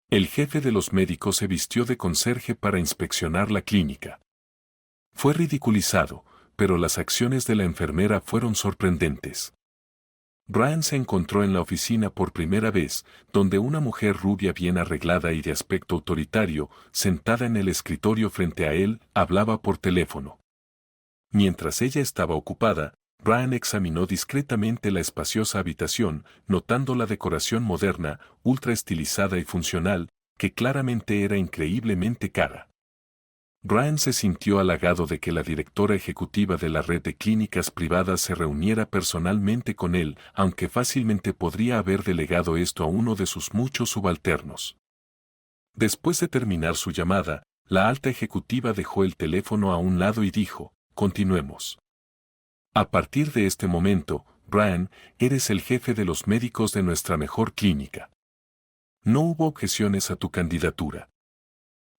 El jefe de los médicos se vistió de conserje para inspeccionar la clínica. Fue ridiculizado, pero las acciones de la enfermera fueron sorprendentes. Brian se encontró en la oficina por primera vez, donde una mujer rubia bien arreglada y de aspecto autoritario, sentada en el escritorio frente a él, hablaba por teléfono. Mientras ella estaba ocupada, Brian examinó discretamente la espaciosa habitación, notando la decoración moderna, ultra estilizada y funcional, que claramente era increíblemente cara. Brian se sintió halagado de que la directora ejecutiva de la red de clínicas privadas se reuniera personalmente con él, aunque fácilmente podría haber delegado esto a uno de sus muchos subalternos. Después de terminar su llamada, la alta ejecutiva dejó el teléfono a un lado y dijo, continuemos. A partir de este momento, Brian, eres el jefe de los médicos de nuestra mejor clínica. No hubo objeciones a tu candidatura.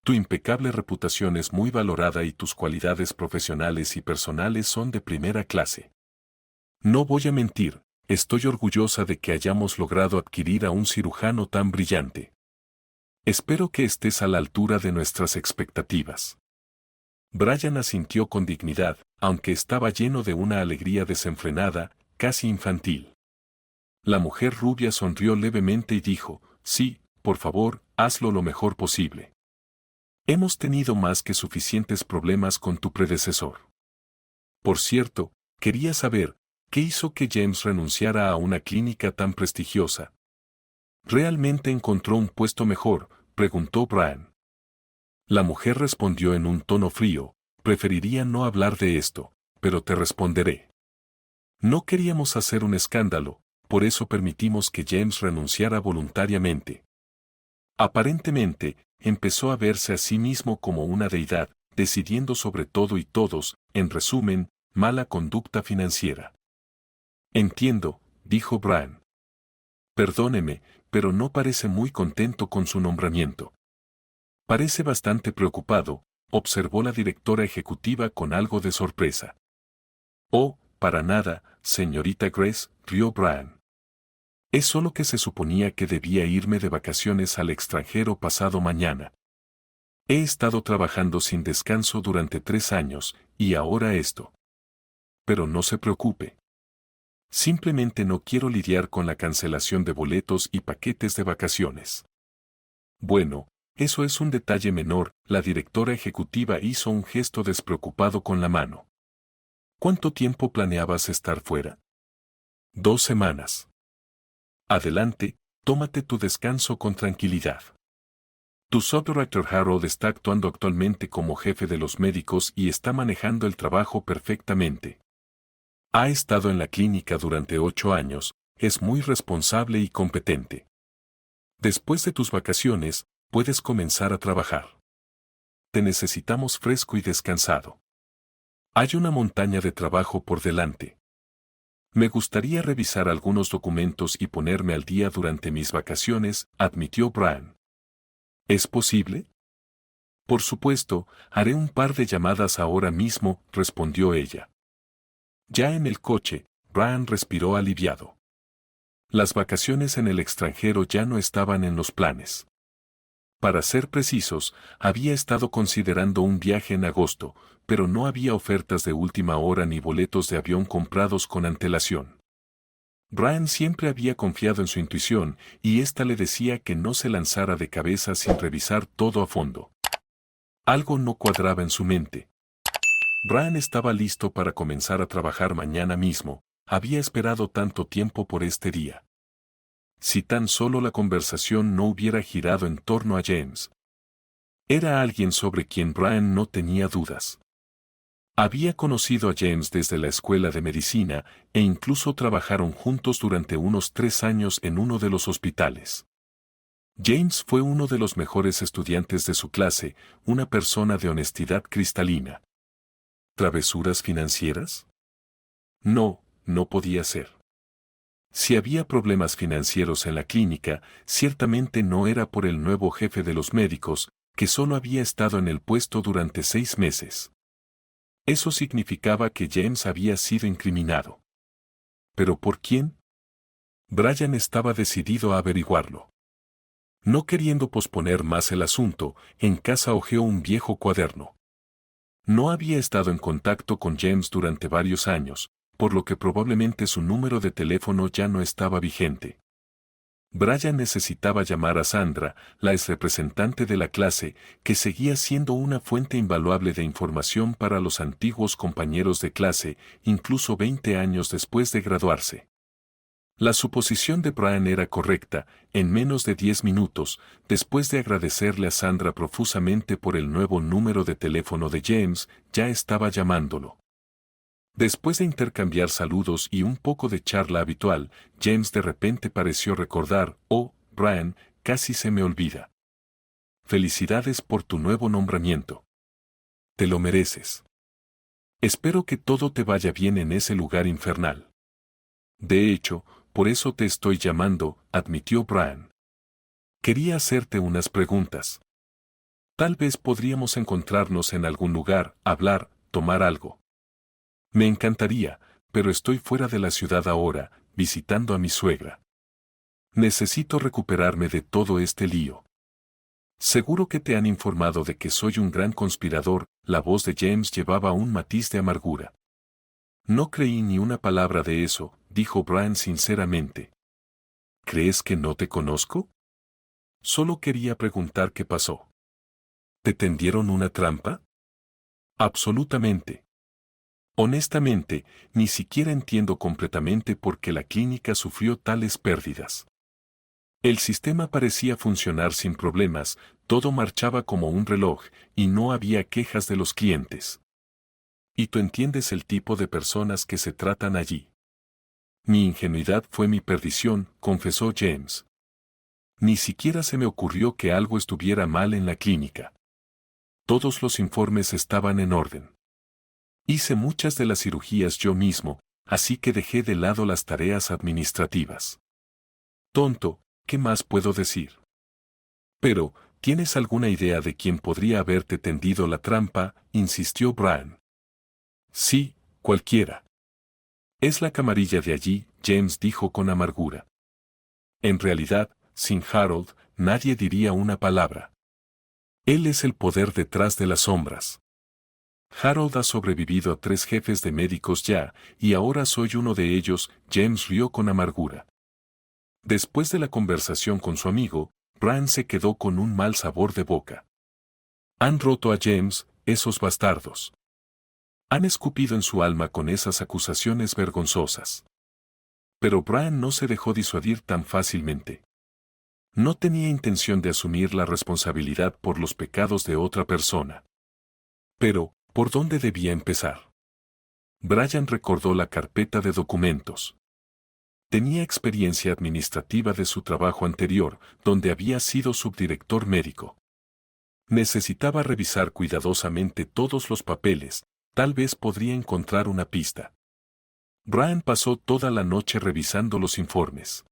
Tu impecable reputación es muy valorada y tus cualidades profesionales y personales son de primera clase. No voy a mentir, estoy orgullosa de que hayamos logrado adquirir a un cirujano tan brillante. Espero que estés a la altura de nuestras expectativas. Brian asintió con dignidad, aunque estaba lleno de una alegría desenfrenada, casi infantil. La mujer rubia sonrió levemente y dijo, sí, por favor, hazlo lo mejor posible. Hemos tenido más que suficientes problemas con tu predecesor. Por cierto, quería saber, ¿qué hizo que James renunciara a una clínica tan prestigiosa? ¿Realmente encontró un puesto mejor?, preguntó Brian. La mujer respondió en un tono frío, preferiría no hablar de esto, pero te responderé. No queríamos hacer un escándalo, por eso permitimos que James renunciara voluntariamente. Aparentemente, empezó a verse a sí mismo como una deidad, decidiendo sobre todo y todos, en resumen, mala conducta financiera. Entiendo, dijo Brian. Perdóneme, pero no parece muy contento con su nombramiento. Parece bastante preocupado, observó la directora ejecutiva con algo de sorpresa. Oh, para nada, señorita Grace, rió Brian. Es solo que se suponía que debía irme de vacaciones al extranjero pasado mañana. He estado trabajando sin descanso durante 3 años, y ahora esto. Pero no se preocupe. Simplemente no quiero lidiar con la cancelación de boletos y paquetes de vacaciones. Bueno, eso es un detalle menor, la directora ejecutiva hizo un gesto despreocupado con la mano. ¿Cuánto tiempo planeabas estar fuera? 2 semanas. Adelante, tómate tu descanso con tranquilidad. Tu subdirector Harold está actuando actualmente como jefe de los médicos y está manejando el trabajo perfectamente. Ha estado en la clínica durante 8 años, es muy responsable y competente. Después de tus vacaciones, puedes comenzar a trabajar. Te necesitamos fresco y descansado. Hay una montaña de trabajo por delante. Me gustaría revisar algunos documentos y ponerme al día durante mis vacaciones, admitió Brian. ¿Es posible? Por supuesto, haré un par de llamadas ahora mismo, respondió ella. Ya en el coche, Brian respiró aliviado. Las vacaciones en el extranjero ya no estaban en los planes. Para ser precisos, había estado considerando un viaje en agosto, pero no había ofertas de última hora ni boletos de avión comprados con antelación. Brian siempre había confiado en su intuición, y ésta le decía que no se lanzara de cabeza sin revisar todo a fondo. Algo no cuadraba en su mente. Brian estaba listo para comenzar a trabajar mañana mismo, había esperado tanto tiempo por este día. Si tan solo la conversación no hubiera girado en torno a James. Era alguien sobre quien Brian no tenía dudas. Había conocido a James desde la escuela de medicina e incluso trabajaron juntos durante unos 3 años en uno de los hospitales. James fue uno de los mejores estudiantes de su clase, una persona de honestidad cristalina. ¿Travesuras financieras? No, no podía ser. Si había problemas financieros en la clínica, ciertamente no era por el nuevo jefe de los médicos, que solo había estado en el puesto durante 6 meses. Eso significaba que James había sido incriminado. ¿Pero por quién? Brian estaba decidido a averiguarlo. No queriendo posponer más el asunto, en casa hojeó un viejo cuaderno. No había estado en contacto con James durante varios años, por lo que probablemente su número de teléfono ya no estaba vigente. Brian necesitaba llamar a Sandra, la ex representante de la clase, que seguía siendo una fuente invaluable de información para los antiguos compañeros de clase, incluso 20 años después de graduarse. La suposición de Brian era correcta. En menos de 10 minutos, después de agradecerle a Sandra profusamente por el nuevo número de teléfono de James, ya estaba llamándolo. Después de intercambiar saludos y un poco de charla habitual, James de repente pareció recordar: «Oh, Brian, casi se me olvida. Felicidades por tu nuevo nombramiento. Te lo mereces. Espero que todo te vaya bien en ese lugar infernal». «De hecho, por eso te estoy llamando», admitió Brian. «Quería hacerte unas preguntas. Tal vez podríamos encontrarnos en algún lugar, hablar, tomar algo». «Me encantaría, pero estoy fuera de la ciudad ahora, visitando a mi suegra. Necesito recuperarme de todo este lío». «Seguro que te han informado de que soy un gran conspirador». La voz de James llevaba un matiz de amargura. «No creí ni una palabra de eso», dijo Brian sinceramente. «¿Crees que no te conozco? Solo quería preguntar qué pasó». «¿Te tendieron una trampa?» «Absolutamente. Honestamente, ni siquiera entiendo completamente por qué la clínica sufrió tales pérdidas. El sistema parecía funcionar sin problemas, todo marchaba como un reloj, y no había quejas de los clientes. Y tú entiendes el tipo de personas que se tratan allí». «Mi ingenuidad fue mi perdición», confesó James. «Ni siquiera se me ocurrió que algo estuviera mal en la clínica. Todos los informes estaban en orden. Hice muchas de las cirugías yo mismo, así que dejé de lado las tareas administrativas». «Tonto, ¿qué más puedo decir?» «Pero, ¿tienes alguna idea de quién podría haberte tendido la trampa?», insistió Brian. «Sí, cualquiera. Es la camarilla de allí», James dijo con amargura. «En realidad, sin Harold, nadie diría una palabra. Él es el poder detrás de las sombras. Harold ha sobrevivido a 3 jefes de médicos ya, y ahora soy uno de ellos». James rió con amargura. Después de la conversación con su amigo, Brian se quedó con un mal sabor de boca. Han roto a James, esos bastardos. Han escupido en su alma con esas acusaciones vergonzosas. Pero Brian no se dejó disuadir tan fácilmente. No tenía intención de asumir la responsabilidad por los pecados de otra persona. Pero, ¿por dónde debía empezar? Brian recordó la carpeta de documentos. Tenía experiencia administrativa de su trabajo anterior, donde había sido subdirector médico. Necesitaba revisar cuidadosamente todos los papeles, tal vez podría encontrar una pista. Brian pasó toda la noche revisando los informes.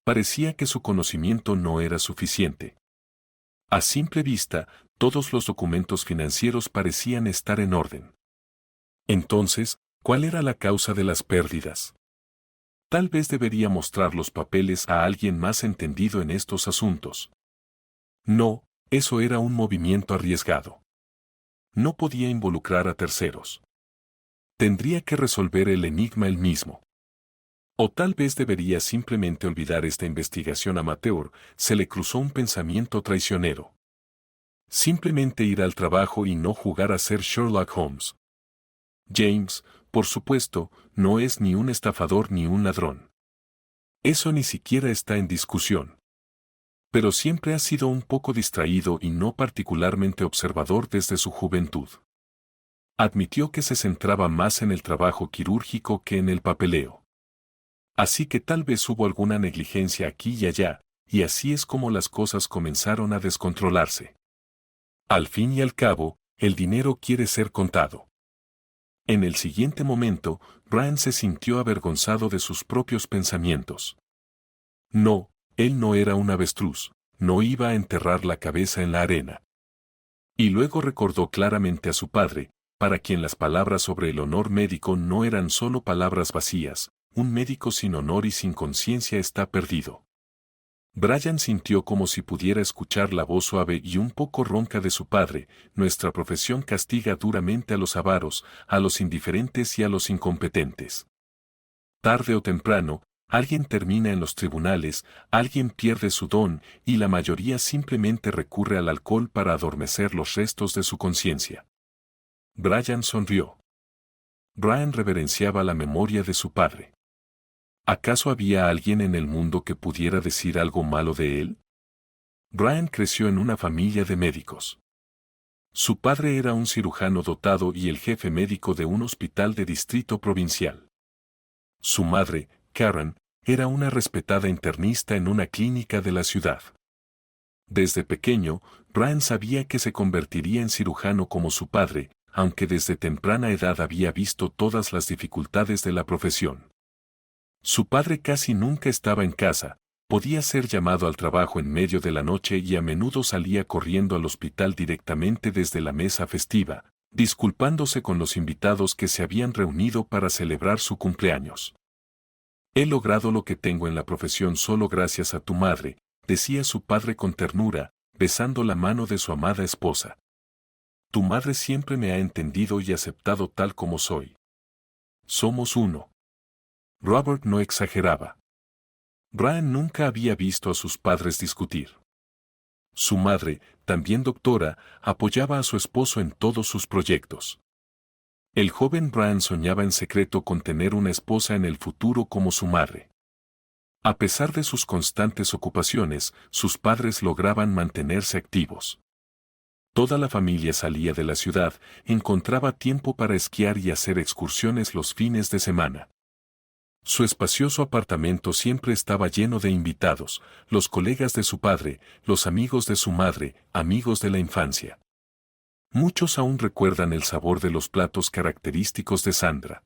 Parecía que su conocimiento no era suficiente. A simple vista, todos los documentos financieros parecían estar en orden. Entonces, ¿cuál era la causa de las pérdidas? Tal vez debería mostrar los papeles a alguien más entendido en estos asuntos. No, eso era un movimiento arriesgado. No podía involucrar a terceros. Tendría que resolver el enigma él mismo. O tal vez debería simplemente olvidar esta investigación amateur. Se le cruzó un pensamiento traicionero. Simplemente ir al trabajo y no jugar a ser Sherlock Holmes. James, por supuesto, no es ni un estafador ni un ladrón. Eso ni siquiera está en discusión. Pero siempre ha sido un poco distraído y no particularmente observador desde su juventud. Admitió que se centraba más en el trabajo quirúrgico que en el papeleo. Así que tal vez hubo alguna negligencia aquí y allá, y así es como las cosas comenzaron a descontrolarse. Al fin y al cabo, el dinero quiere ser contado. En el siguiente momento, Brian se sintió avergonzado de sus propios pensamientos. No, él no era un avestruz, no iba a enterrar la cabeza en la arena. Y luego recordó claramente a su padre, para quien las palabras sobre el honor médico no eran solo palabras vacías. Un médico sin honor y sin conciencia está perdido. Brian sintió como si pudiera escuchar la voz suave y un poco ronca de su padre: nuestra profesión castiga duramente a los avaros, a los indiferentes y a los incompetentes. Tarde o temprano, alguien termina en los tribunales, alguien pierde su don, y la mayoría simplemente recurre al alcohol para adormecer los restos de su conciencia. Brian sonrió. Brian reverenciaba la memoria de su padre. ¿Acaso había alguien en el mundo que pudiera decir algo malo de él? Brian creció en una familia de médicos. Su padre era un cirujano dotado y el jefe médico de un hospital de distrito provincial. Su madre, Karen, era una respetada internista en una clínica de la ciudad. Desde pequeño, Brian sabía que se convertiría en cirujano como su padre, aunque desde temprana edad había visto todas las dificultades de la profesión. Su padre casi nunca estaba en casa, podía ser llamado al trabajo en medio de la noche y a menudo salía corriendo al hospital directamente desde la mesa festiva, disculpándose con los invitados que se habían reunido para celebrar su cumpleaños. He logrado lo que tengo en la profesión solo gracias a tu madre, decía su padre con ternura, besando la mano de su amada esposa. Tu madre siempre me ha entendido y aceptado tal como soy. Somos uno. Robert no exageraba. Brian nunca había visto a sus padres discutir. Su madre, también doctora, apoyaba a su esposo en todos sus proyectos. El joven Brian soñaba en secreto con tener una esposa en el futuro como su madre. A pesar de sus constantes ocupaciones, sus padres lograban mantenerse activos. Toda la familia salía de la ciudad, encontraba tiempo para esquiar y hacer excursiones los fines de semana. Su espacioso apartamento siempre estaba lleno de invitados, los colegas de su padre, los amigos de su madre, amigos de la infancia. Muchos aún recuerdan el sabor de los platos característicos de Sandra.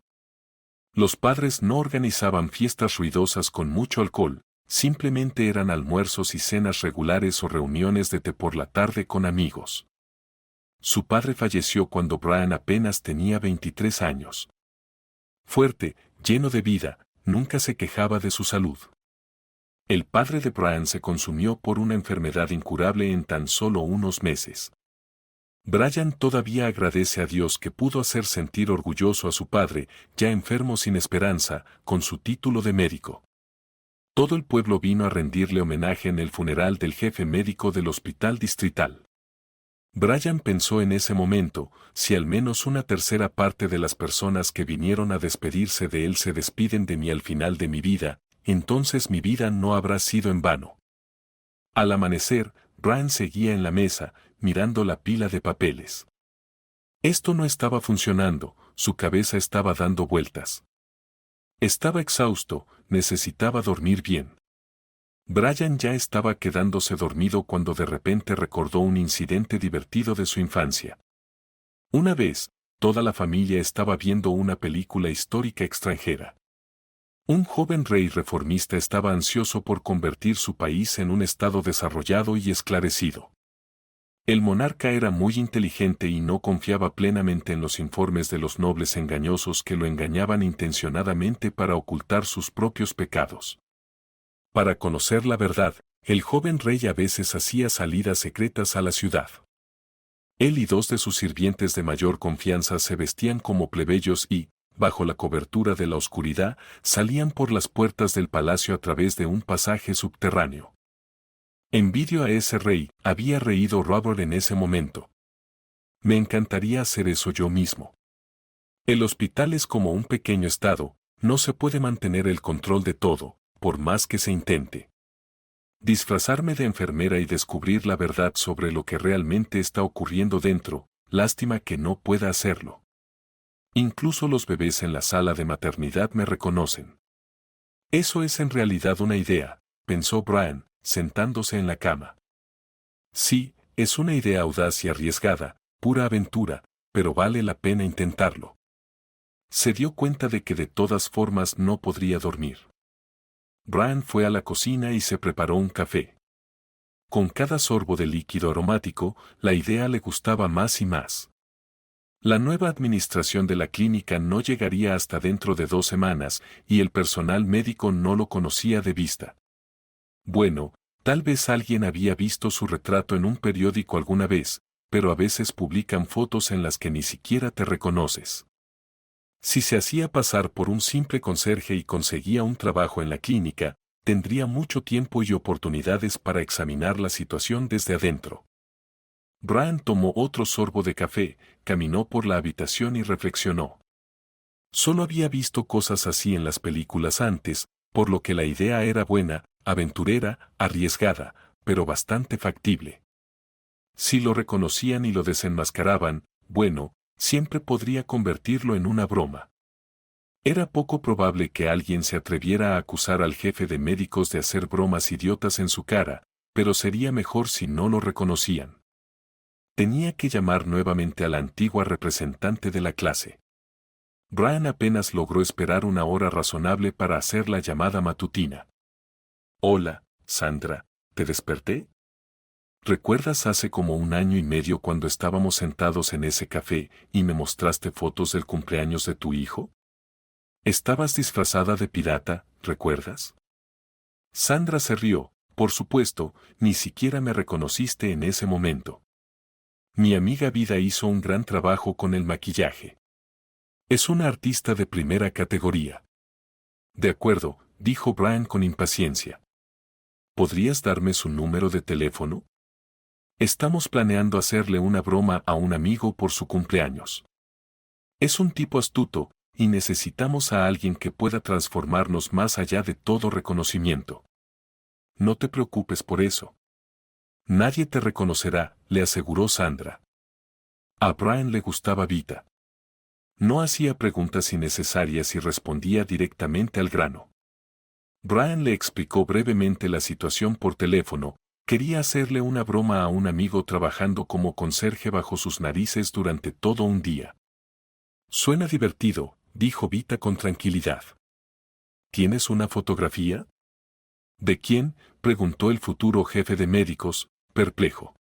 Los padres no organizaban fiestas ruidosas con mucho alcohol, simplemente eran almuerzos y cenas regulares o reuniones de té por la tarde con amigos. Su padre falleció cuando Brian apenas tenía 23 años. Fuerte, lleno de vida, nunca se quejaba de su salud. El padre de Brian se consumió por una enfermedad incurable en tan solo unos meses. Brian todavía agradece a Dios que pudo hacer sentir orgulloso a su padre, ya enfermo sin esperanza, con su título de médico. Todo el pueblo vino a rendirle homenaje en el funeral del jefe médico del hospital distrital. Brian pensó en ese momento: si al menos una tercera parte de las personas que vinieron a despedirse de él se despiden de mí al final de mi vida, entonces mi vida no habrá sido en vano. Al amanecer, Brian seguía en la mesa, mirando la pila de papeles. Esto no estaba funcionando, su cabeza estaba dando vueltas. Estaba exhausto, necesitaba dormir bien. Brian ya estaba quedándose dormido cuando de repente recordó un incidente divertido de su infancia. Una vez, toda la familia estaba viendo una película histórica extranjera. Un joven rey reformista estaba ansioso por convertir su país en un estado desarrollado y esclarecido. El monarca era muy inteligente y no confiaba plenamente en los informes de los nobles engañosos que lo engañaban intencionadamente para ocultar sus propios pecados. Para conocer la verdad, el joven rey a veces hacía salidas secretas a la ciudad. Él y dos de sus sirvientes de mayor confianza se vestían como plebeyos y, bajo la cobertura de la oscuridad, salían por las puertas del palacio a través de un pasaje subterráneo. Envidio a ese rey, había reído Robert en ese momento. Me encantaría hacer eso yo mismo. El hospital es como un pequeño estado, no se puede mantener el control de todo, por más que se intente. Disfrazarme de enfermera y descubrir la verdad sobre lo que realmente está ocurriendo dentro, lástima que no pueda hacerlo. Incluso los bebés en la sala de maternidad me reconocen. Eso es en realidad una idea, pensó Brian, sentándose en la cama. Sí, es una idea audaz y arriesgada, pura aventura, pero vale la pena intentarlo. Se dio cuenta de que de todas formas no podría dormir. Brian fue a la cocina y se preparó un café. Con cada sorbo de líquido aromático, la idea le gustaba más y más. La nueva administración de la clínica no llegaría hasta dentro de 2 semanas, y el personal médico no lo conocía de vista. Bueno, Tal vez alguien había visto su retrato en un periódico alguna vez, pero a veces publican fotos en las que ni siquiera te reconoces. Si se hacía pasar por un simple conserje y conseguía un trabajo en la clínica, tendría mucho tiempo y oportunidades para examinar la situación desde adentro. Brian tomó otro sorbo de café, caminó por la habitación y reflexionó. Solo había visto cosas así en las películas antes, por lo que la idea era buena, aventurera, arriesgada, pero bastante factible. Si lo reconocían y lo desenmascaraban, bueno, siempre podría convertirlo en una broma. Era poco probable que alguien se atreviera a acusar al jefe de médicos de hacer bromas idiotas en su cara, pero sería mejor si no lo reconocían. Tenía que llamar nuevamente a la antigua representante de la clase. Brian apenas logró esperar una hora razonable para hacer la llamada matutina. Hola, Sandra, ¿te desperté? ¿Recuerdas hace como 1 año y medio cuando estábamos sentados en ese café y me mostraste fotos del cumpleaños de tu hijo? Estabas disfrazada de pirata, ¿recuerdas? Sandra se rió. Por supuesto, ni siquiera me reconociste en ese momento. Mi amiga Vida hizo un gran trabajo con el maquillaje. Es una artista de primera categoría. De acuerdo, dijo Brian con impaciencia. ¿Podrías darme su número de teléfono? Estamos planeando hacerle una broma a un amigo por su cumpleaños. Es un tipo astuto, y necesitamos a alguien que pueda transformarnos más allá de todo reconocimiento. No te preocupes por eso. Nadie te reconocerá, le aseguró Sandra. A Brian le gustaba Vita. No hacía preguntas innecesarias y respondía directamente al grano. Brian le explicó brevemente la situación por teléfono. Quería hacerle una broma a un amigo trabajando como conserje bajo sus narices durante todo un día. Suena divertido, dijo Vita con tranquilidad. ¿Tienes una fotografía? ¿De quién?, preguntó el futuro jefe de médicos, perplejo.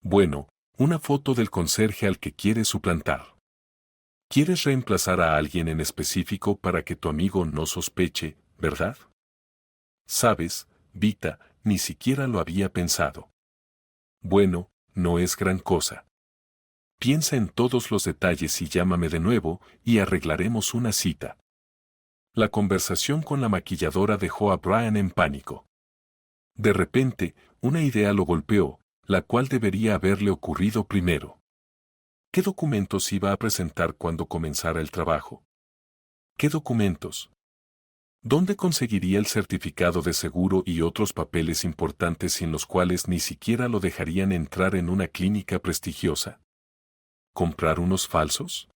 Bueno, una foto del conserje al que quieres suplantar. ¿Quieres reemplazar a alguien en específico para que tu amigo no sospeche, verdad? Sabes, Vita, ni siquiera lo había pensado. Bueno, no es gran cosa. Piensa en todos los detalles y llámame de nuevo y arreglaremos una cita. La conversación con la maquilladora dejó a Brian en pánico. De repente, una idea lo golpeó, la cual debería haberle ocurrido primero. ¿Qué documentos iba a presentar cuando comenzara el trabajo? ¿Qué documentos? ¿Dónde conseguiría el certificado de seguro y otros papeles importantes sin los cuales ni siquiera lo dejarían entrar en una clínica prestigiosa? ¿Comprar unos falsos?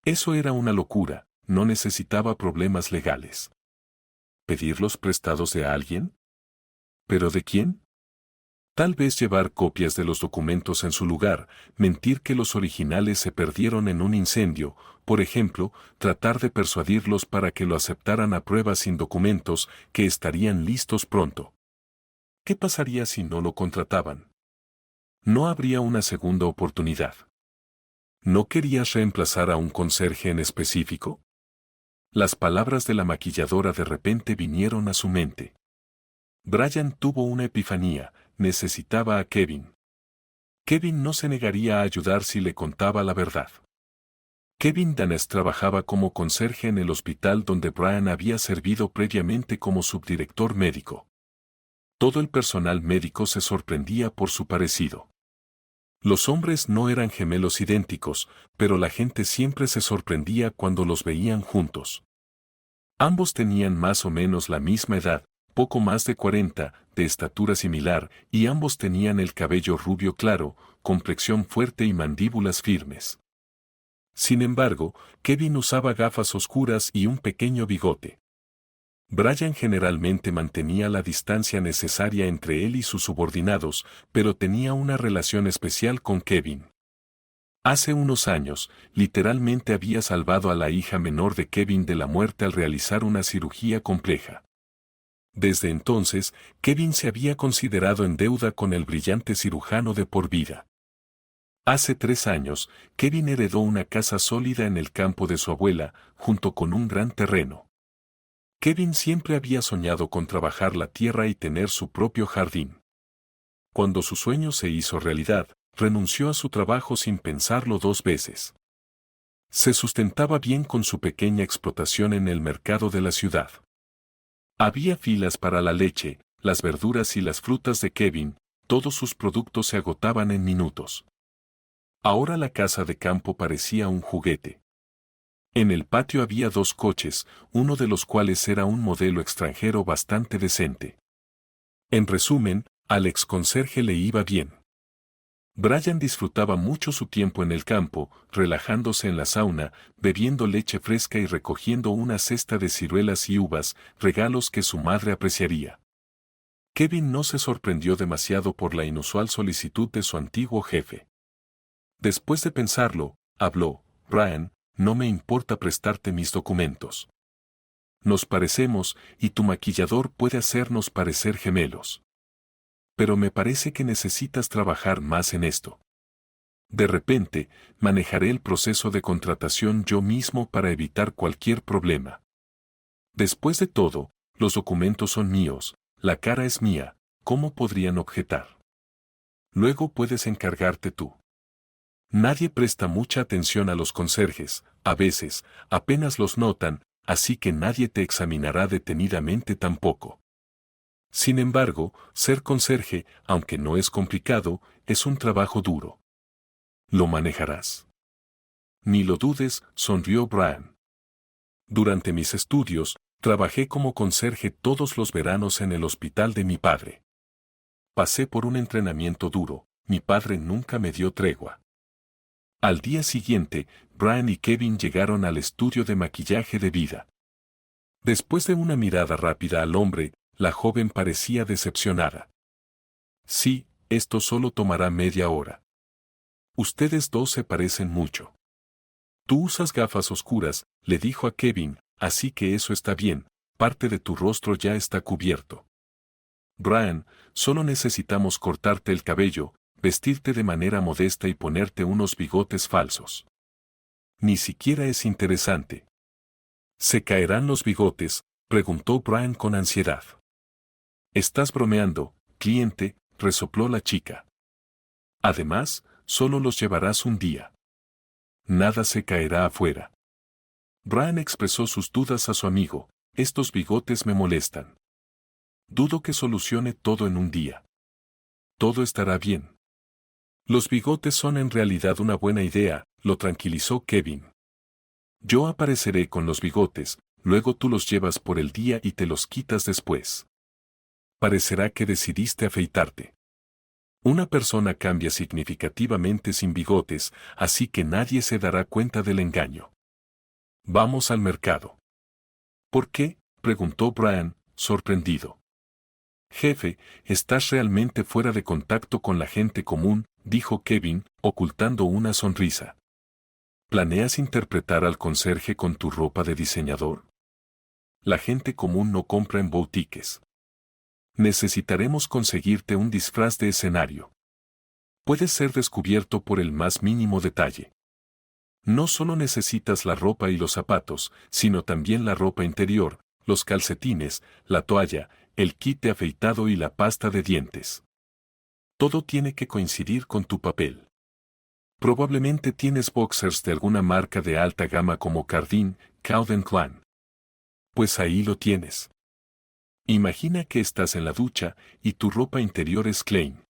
Eso era una locura, no necesitaba problemas legales. ¿Pedirlos prestados de alguien? ¿Pero de quién? Tal vez llevar copias de los documentos en su lugar, mentir que los originales se perdieron en un incendio, por ejemplo, tratar de persuadirlos para que lo aceptaran a prueba sin documentos, que estarían listos pronto. ¿Qué pasaría si no lo contrataban? No habría una segunda oportunidad. ¿No querías reemplazar a un conserje en específico? Las palabras de la maquilladora de repente vinieron a su mente. Brian tuvo una epifanía. Necesitaba a Kevin. Kevin no se negaría a ayudar si le contaba la verdad. Kevin Danes trabajaba como conserje en el hospital donde Brian había servido previamente como subdirector médico. Todo el personal médico se sorprendía por su parecido. Los hombres no eran gemelos idénticos, pero la gente siempre se sorprendía cuando los veían juntos. Ambos tenían más o menos la misma edad, poco más de 40, de estatura similar, y ambos tenían el cabello rubio claro, complexión fuerte y mandíbulas firmes. Sin embargo, Kevin usaba gafas oscuras y un pequeño bigote. Brian generalmente mantenía la distancia necesaria entre él y sus subordinados, pero tenía una relación especial con Kevin. Hace unos años, literalmente había salvado a la hija menor de Kevin de la muerte al realizar una cirugía compleja. Desde entonces, Kevin se había considerado en deuda con el brillante cirujano de por vida. Hace 3 años, Kevin heredó una casa sólida en el campo de su abuela, junto con un gran terreno. Kevin siempre había soñado con trabajar la tierra y tener su propio jardín. Cuando su sueño se hizo realidad, renunció a su trabajo sin pensarlo dos veces. Se sustentaba bien con su pequeña explotación en el mercado de la ciudad. Había filas para la leche, las verduras y las frutas de Kevin, todos sus productos se agotaban en minutos. Ahora la casa de campo parecía un juguete. En el patio había 2 coches, uno de los cuales era un modelo extranjero bastante decente. En resumen, al exconserje le iba bien. Brian disfrutaba mucho su tiempo en el campo, relajándose en la sauna, bebiendo leche fresca y recogiendo una cesta de ciruelas y uvas, regalos que su madre apreciaría. Kevin no se sorprendió demasiado por la inusual solicitud de su antiguo jefe. Después de pensarlo, habló: Brian, no me importa prestarte mis documentos. Nos parecemos, y tu maquillador puede hacernos parecer gemelos. Pero me parece que necesitas trabajar más en esto. De repente, manejaré el proceso de contratación yo mismo para evitar cualquier problema. Después de todo, los documentos son míos, la cara es mía, ¿cómo podrían objetar? Luego puedes encargarte tú. Nadie presta mucha atención a los conserjes, a veces, apenas los notan, así que nadie te examinará detenidamente tampoco. Sin embargo, ser conserje, aunque no es complicado, es un trabajo duro. ¿Lo manejarás? Ni lo dudes, sonrió Brian. Durante mis estudios, trabajé como conserje todos los veranos en el hospital de mi padre. Pasé por un entrenamiento duro, mi padre nunca me dio tregua. Al día siguiente, Brian y Kevin llegaron al estudio de maquillaje de Vida. Después de una mirada rápida al hombre, la joven parecía decepcionada. Sí, esto solo tomará media hora. Ustedes dos se parecen mucho. Tú usas gafas oscuras, le dijo a Kevin, así que eso está bien, parte de tu rostro ya está cubierto. Brian, solo necesitamos cortarte el cabello, vestirte de manera modesta y ponerte unos bigotes falsos. Ni siquiera es interesante. ¿Se caerán los bigotes?, preguntó Brian con ansiedad. Estás bromeando, cliente, resopló la chica. Además, solo los llevarás un día. Nada se caerá afuera. Brian expresó sus dudas a su amigo: estos bigotes me molestan. Dudo que solucione todo en un día. Todo estará bien. Los bigotes son en realidad una buena idea, lo tranquilizó Kevin. Yo apareceré con los bigotes, luego tú los llevas por el día y te los quitas después. Parecerá que decidiste afeitarte. Una persona cambia significativamente sin bigotes, así que nadie se dará cuenta del engaño. Vamos al mercado. ¿Por qué?, preguntó Brian, sorprendido. Jefe, estás realmente fuera de contacto con la gente común, dijo Kevin, ocultando una sonrisa. ¿Planeas interpretar al conserje con tu ropa de diseñador? La gente común no compra en boutiques. Necesitaremos conseguirte un disfraz de escenario. Puedes ser descubierto por el más mínimo detalle. No solo necesitas la ropa y los zapatos, sino también la ropa interior, los calcetines, la toalla, el kit de afeitado y la pasta de dientes. Todo tiene que coincidir con tu papel. Probablemente tienes boxers de alguna marca de alta gama como Cardin, Calvin Klein. Pues ahí lo tienes. Imagina que estás en la ducha y tu ropa interior es Klein.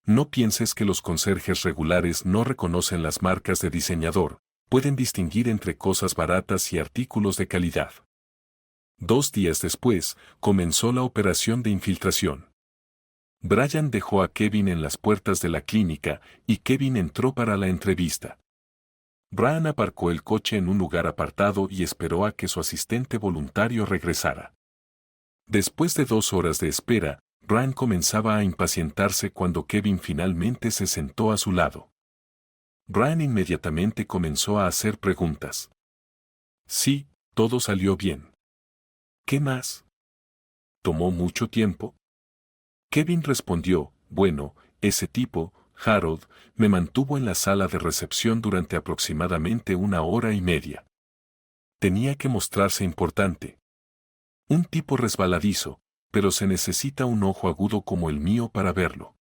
No pienses que los conserjes regulares no reconocen las marcas de diseñador, pueden distinguir entre cosas baratas y artículos de calidad. 2 días después, comenzó la operación de infiltración. Brian dejó a Kevin en las puertas de la clínica y Kevin entró para la entrevista. Brian aparcó el coche en un lugar apartado y esperó a que su asistente voluntario regresara. Después de 2 horas de espera, Brian comenzaba a impacientarse cuando Kevin finalmente se sentó a su lado. Brian inmediatamente comenzó a hacer preguntas. Sí, todo salió bien. ¿Qué más? ¿Tomó mucho tiempo? Kevin respondió: bueno, ese tipo, Harold, me mantuvo en la sala de recepción durante aproximadamente 1 hora y media. Tenía que mostrarse importante. Un tipo resbaladizo, pero se necesita un ojo agudo como el mío para verlo.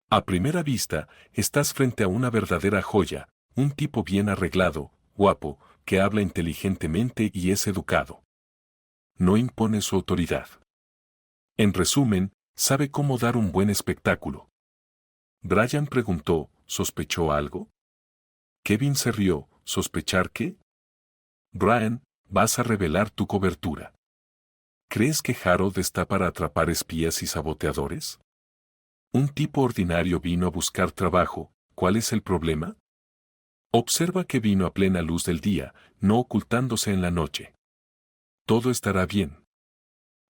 A primera vista, estás frente a una verdadera joya, un tipo bien arreglado, guapo, que habla inteligentemente y es educado. No impone su autoridad. En resumen, sabe cómo dar un buen espectáculo. Brian preguntó, ¿sospechó algo? Kevin se rió, ¿sospechar qué? Brian, vas a revelar tu cobertura. ¿Crees que Harold está para atrapar espías y saboteadores? Un tipo ordinario vino a buscar trabajo, ¿cuál es el problema? Observa que vino a plena luz del día, no ocultándose en la noche. Todo estará bien.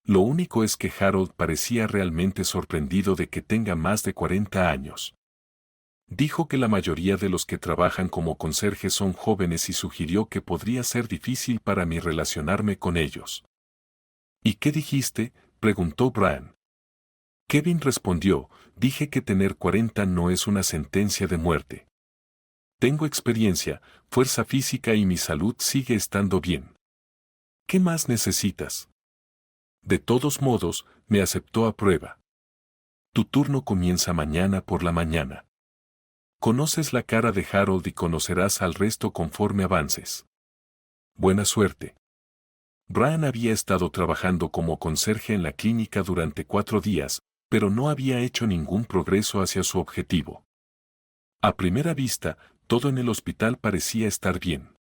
Lo único es que Harold parecía realmente sorprendido de que tenga más de 40 años. Dijo que la mayoría de los que trabajan como conserjes son jóvenes y sugirió que podría ser difícil para mí relacionarme con ellos. ¿Y qué dijiste?, preguntó Brian. Kevin respondió, dije que tener 40 no es una sentencia de muerte. Tengo experiencia, fuerza física y mi salud sigue estando bien. ¿Qué más necesitas? De todos modos, me aceptó a prueba. Tu turno comienza mañana por la mañana. Conoces la cara de Harold y conocerás al resto conforme avances. Buena suerte. Brian había estado trabajando como conserje en la clínica durante 4 días, pero no había hecho ningún progreso hacia su objetivo. A primera vista, todo en el hospital parecía estar bien.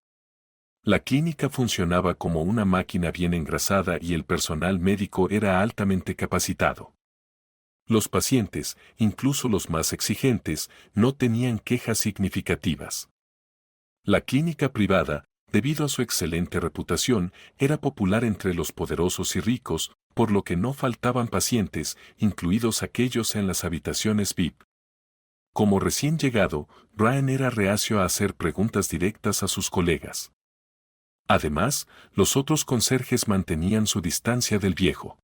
La clínica funcionaba como una máquina bien engrasada y el personal médico era altamente capacitado. Los pacientes, incluso los más exigentes, no tenían quejas significativas. La clínica privada, debido a su excelente reputación, era popular entre los poderosos y ricos, por lo que no faltaban pacientes, incluidos aquellos en las habitaciones VIP. Como recién llegado, Brian era reacio a hacer preguntas directas a sus colegas. Además, los otros conserjes mantenían su distancia del viejo.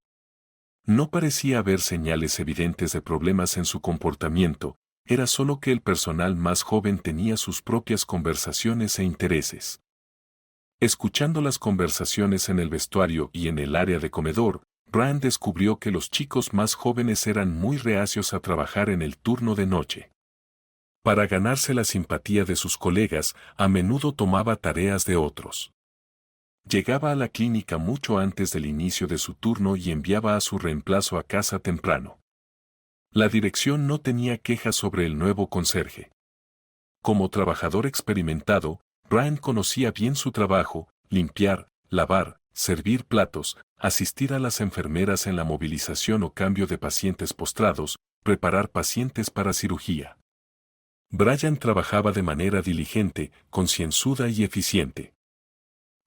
No parecía haber señales evidentes de problemas en su comportamiento, era solo que el personal más joven tenía sus propias conversaciones e intereses. Escuchando las conversaciones en el vestuario y en el área de comedor, Brian descubrió que los chicos más jóvenes eran muy reacios a trabajar en el turno de noche. Para ganarse la simpatía de sus colegas, a menudo tomaba tareas de otros. Llegaba a la clínica mucho antes del inicio de su turno y enviaba a su reemplazo a casa temprano. La dirección no tenía quejas sobre el nuevo conserje. Como trabajador experimentado, Brian conocía bien su trabajo: limpiar, lavar, servir platos, asistir a las enfermeras en la movilización o cambio de pacientes postrados, preparar pacientes para cirugía. Brian trabajaba de manera diligente, concienzuda y eficiente.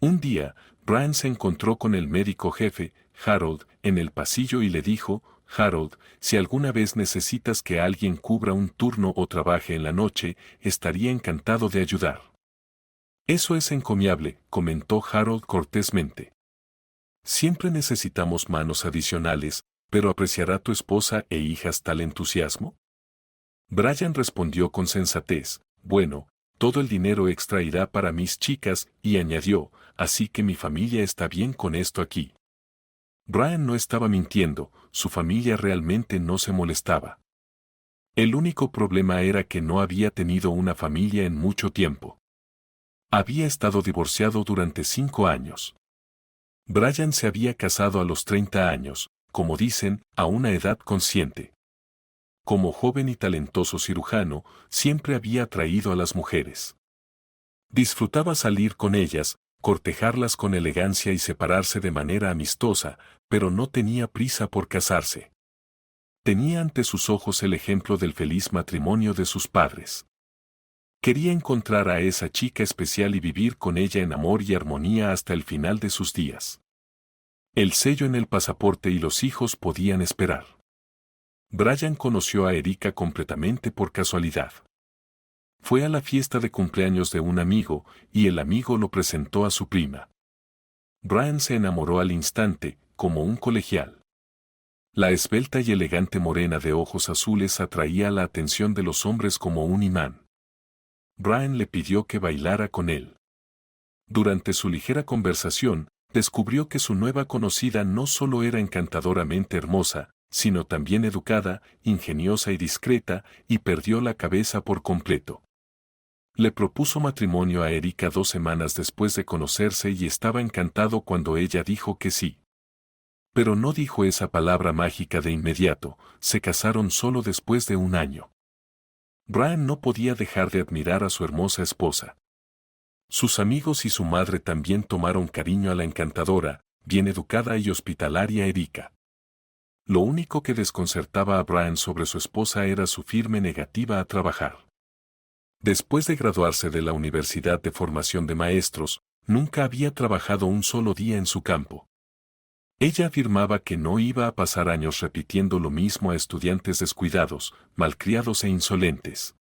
Un día, Brian se encontró con el médico jefe, Harold, en el pasillo y le dijo, Harold, si alguna vez necesitas que alguien cubra un turno o trabaje en la noche, estaría encantado de ayudar. Eso es encomiable, comentó Harold cortésmente. Siempre necesitamos manos adicionales, pero ¿apreciará tu esposa e hijas tal entusiasmo? Brian respondió con sensatez, bueno, todo el dinero extra irá para mis chicas, y añadió, así que mi familia está bien con esto aquí. Brian no estaba mintiendo, su familia realmente no se molestaba. El único problema era que no había tenido una familia en mucho tiempo. Había estado divorciado durante 5 años. Brian se había casado a los 30 años, como dicen, a una edad consciente. Como joven y talentoso cirujano, siempre había atraído a las mujeres. Disfrutaba salir con ellas, cortejarlas con elegancia y separarse de manera amistosa, pero no tenía prisa por casarse. Tenía ante sus ojos el ejemplo del feliz matrimonio de sus padres. Quería encontrar a esa chica especial y vivir con ella en amor y armonía hasta el final de sus días. El sello en el pasaporte y los hijos podían esperar. Brian conoció a Erika completamente por casualidad. Fue a la fiesta de cumpleaños de un amigo, y el amigo lo presentó a su prima. Brian se enamoró al instante, como un colegial. La esbelta y elegante morena de ojos azules atraía la atención de los hombres como un imán. Brian le pidió que bailara con él. Durante su ligera conversación, descubrió que su nueva conocida no solo era encantadoramente hermosa, sino también educada, ingeniosa y discreta, y perdió la cabeza por completo. Le propuso matrimonio a Erika 2 semanas después de conocerse y estaba encantado cuando ella dijo que sí. Pero no dijo esa palabra mágica de inmediato, se casaron solo después de un año. Brian no podía dejar de admirar a su hermosa esposa. Sus amigos y su madre también tomaron cariño a la encantadora, bien educada y hospitalaria Erika. Lo único que desconcertaba a Brian sobre su esposa era su firme negativa a trabajar. Después de graduarse de la Universidad de Formación de Maestros, nunca había trabajado un solo día en su campo. Ella afirmaba que no iba a pasar años repitiendo lo mismo a estudiantes descuidados, malcriados e insolentes.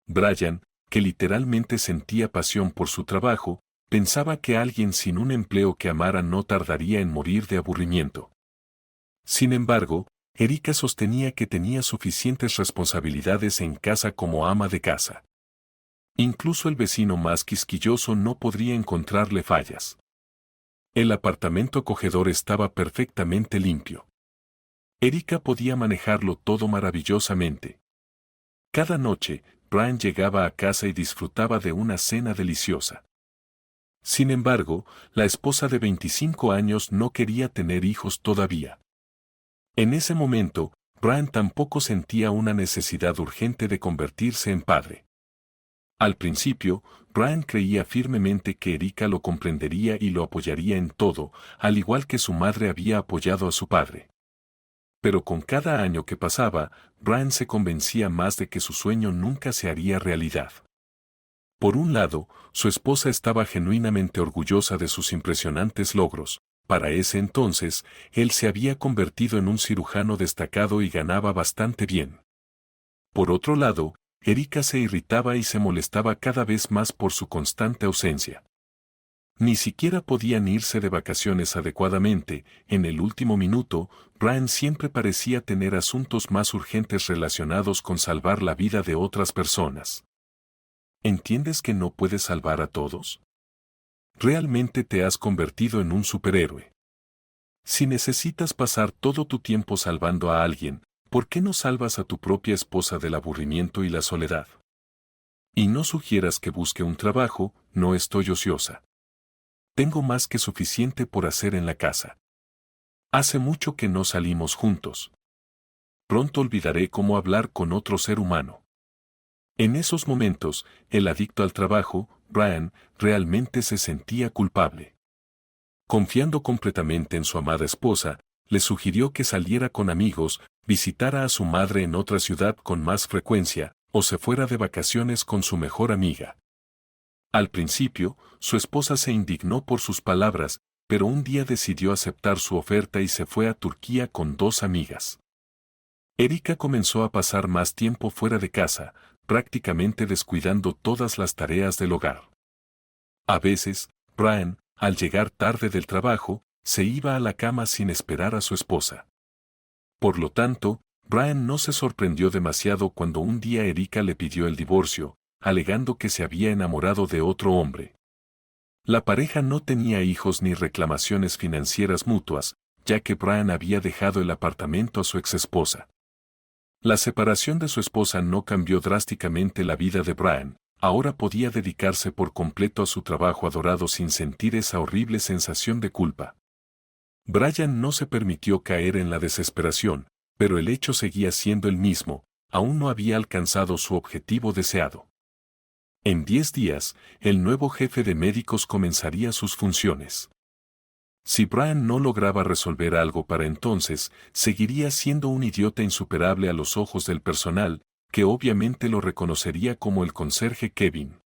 Brian, que literalmente sentía pasión por su trabajo, pensaba que alguien sin un empleo que amara no tardaría en morir de aburrimiento. Sin embargo, Erika sostenía que tenía suficientes responsabilidades en casa como ama de casa. Incluso el vecino más quisquilloso no podría encontrarle fallas. El apartamento acogedor estaba perfectamente limpio. Erika podía manejarlo todo maravillosamente. Cada noche, Brian llegaba a casa y disfrutaba de una cena deliciosa. Sin embargo, la esposa de 25 años no quería tener hijos todavía. En ese momento, Brian tampoco sentía una necesidad urgente de convertirse en padre. Al principio, Brian creía firmemente que Erika lo comprendería y lo apoyaría en todo, al igual que su madre había apoyado a su padre. Pero con cada año que pasaba, Brian se convencía más de que su sueño nunca se haría realidad. Por un lado, su esposa estaba genuinamente orgullosa de sus impresionantes logros. Para ese entonces, él se había convertido en un cirujano destacado y ganaba bastante bien. Por otro lado, Erika se irritaba y se molestaba cada vez más por su constante ausencia. Ni siquiera podían irse de vacaciones adecuadamente. En el último minuto, Brian siempre parecía tener asuntos más urgentes relacionados con salvar la vida de otras personas. ¿Entiendes que no puedes salvar a todos? Realmente te has convertido en un superhéroe. Si necesitas pasar todo tu tiempo salvando a alguien, ¿por qué no salvas a tu propia esposa del aburrimiento y la soledad? Y no sugieras que busque un trabajo, no estoy ociosa. Tengo más que suficiente por hacer en la casa. Hace mucho que no salimos juntos. Pronto olvidaré cómo hablar con otro ser humano. En esos momentos, el adicto al trabajo, Brian, realmente se sentía culpable. Confiando completamente en su amada esposa, le sugirió que saliera con amigos, visitara a su madre en otra ciudad con más frecuencia, o se fuera de vacaciones con su mejor amiga. Al principio, su esposa se indignó por sus palabras, pero un día decidió aceptar su oferta y se fue a Turquía con 2 amigas. Erika comenzó a pasar más tiempo fuera de casa, prácticamente descuidando todas las tareas del hogar. A veces, Brian, al llegar tarde del trabajo, se iba a la cama sin esperar a su esposa. Por lo tanto, Brian no se sorprendió demasiado cuando un día Erika le pidió el divorcio, alegando que se había enamorado de otro hombre. La pareja no tenía hijos ni reclamaciones financieras mutuas, ya que Brian había dejado el apartamento a su exesposa. La separación de su esposa no cambió drásticamente la vida de Brian. Ahora podía dedicarse por completo a su trabajo adorado sin sentir esa horrible sensación de culpa. Brian no se permitió caer en la desesperación, pero el hecho seguía siendo el mismo, aún no había alcanzado su objetivo deseado. En 10 días, el nuevo jefe de médicos comenzaría sus funciones. Si Brian no lograba resolver algo para entonces, seguiría siendo un idiota insuperable a los ojos del personal, que obviamente lo reconocería como el conserje Kevin.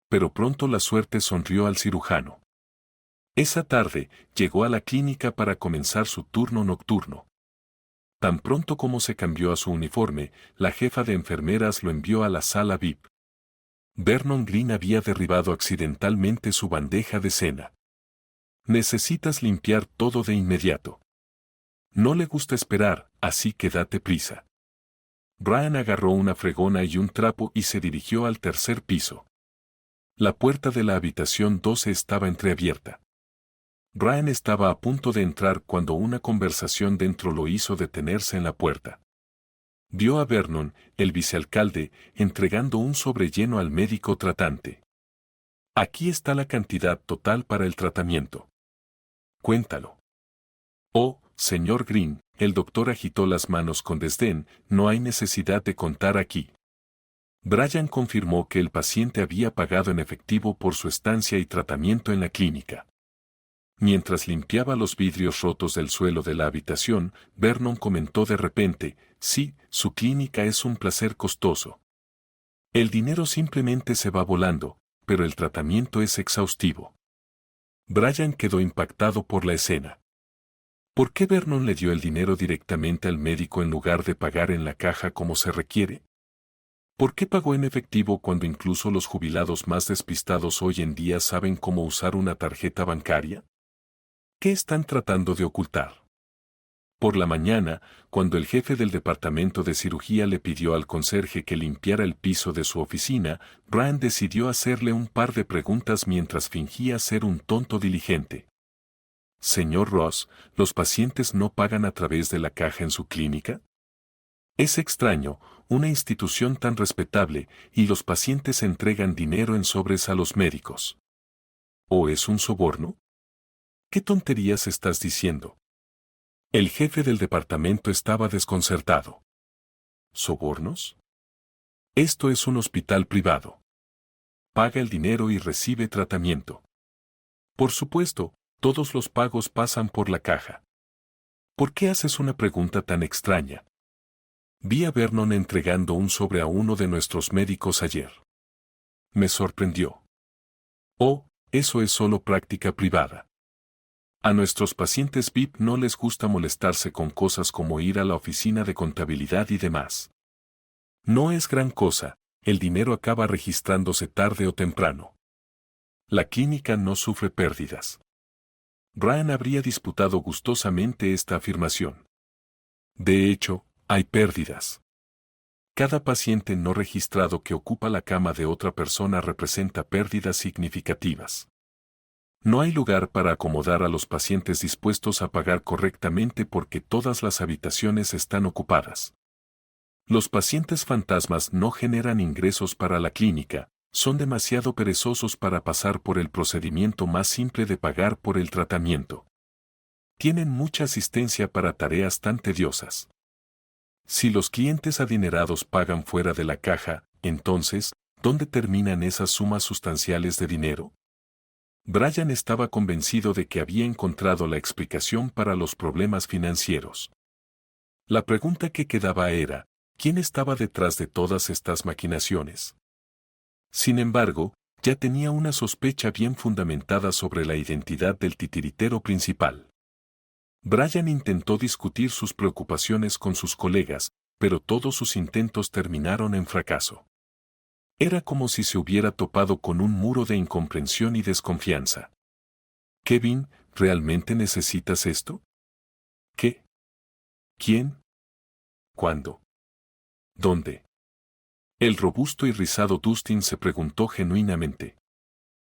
Pero pronto la suerte sonrió al cirujano. Esa tarde, llegó a la clínica para comenzar su turno nocturno. Tan pronto como se cambió a su uniforme, la jefa de enfermeras lo envió a la sala VIP. Vernon Green había derribado accidentalmente su bandeja de cena. Necesitas limpiar todo de inmediato. No le gusta esperar, así que date prisa. Brian agarró una fregona y un trapo y se dirigió al tercer piso. La puerta de la habitación 12 estaba entreabierta. Ryan estaba a punto de entrar cuando una conversación dentro lo hizo detenerse en la puerta. Vio a Vernon, el vicealcalde, entregando un sobre lleno al médico tratante. Aquí está la cantidad total para el tratamiento. Cuéntalo. Oh, señor Green, el doctor agitó las manos con desdén, no hay necesidad de contar aquí. Brian confirmó que el paciente había pagado en efectivo por su estancia y tratamiento en la clínica. Mientras limpiaba los vidrios rotos del suelo de la habitación, Vernon comentó de repente, sí, su clínica es un placer costoso. El dinero simplemente se va volando, pero el tratamiento es exhaustivo. Brian quedó impactado por la escena. ¿Por qué Vernon le dio el dinero directamente al médico en lugar de pagar en la caja como se requiere? ¿Por qué pagó en efectivo cuando incluso los jubilados más despistados hoy en día saben cómo usar una tarjeta bancaria? ¿Qué están tratando de ocultar? Por la mañana, cuando el jefe del departamento de cirugía le pidió al conserje que limpiara el piso de su oficina, Brian decidió hacerle un par de preguntas mientras fingía ser un tonto diligente. Señor Ross, ¿los pacientes no pagan a través de la caja en su clínica? Es extraño, una institución tan respetable, y los pacientes entregan dinero en sobres a los médicos. ¿O es un soborno? ¿Qué tonterías estás diciendo? El jefe del departamento estaba desconcertado. ¿Sobornos? Esto es un hospital privado. Paga el dinero y recibe tratamiento. Por supuesto, todos los pagos pasan por la caja. ¿Por qué haces una pregunta tan extraña? Vi a Vernon entregando un sobre a uno de nuestros médicos ayer. Me sorprendió. Oh, eso es solo práctica privada. A nuestros pacientes VIP no les gusta molestarse con cosas como ir a la oficina de contabilidad y demás. No es gran cosa, el dinero acaba registrándose tarde o temprano. La clínica no sufre pérdidas. Brian habría disputado gustosamente esta afirmación. De hecho, hay pérdidas. Cada paciente no registrado que ocupa la cama de otra persona representa pérdidas significativas. No hay lugar para acomodar a los pacientes dispuestos a pagar correctamente porque todas las habitaciones están ocupadas. Los pacientes fantasmas no generan ingresos para la clínica, son demasiado perezosos para pasar por el procedimiento más simple de pagar por el tratamiento. Tienen mucha asistencia para tareas tan tediosas. Si los clientes adinerados pagan fuera de la caja, entonces, ¿dónde terminan esas sumas sustanciales de dinero? Brian estaba convencido de que había encontrado la explicación para los problemas financieros. La pregunta que quedaba era, ¿quién estaba detrás de todas estas maquinaciones? Sin embargo, ya tenía una sospecha bien fundamentada sobre la identidad del titiritero principal. Brian intentó discutir sus preocupaciones con sus colegas, pero todos sus intentos terminaron en fracaso. Era como si se hubiera topado con un muro de incomprensión y desconfianza. Kevin, ¿realmente necesitas esto? ¿Qué? ¿Quién? ¿Cuándo? ¿Dónde? El robusto y rizado Dustin se preguntó genuinamente.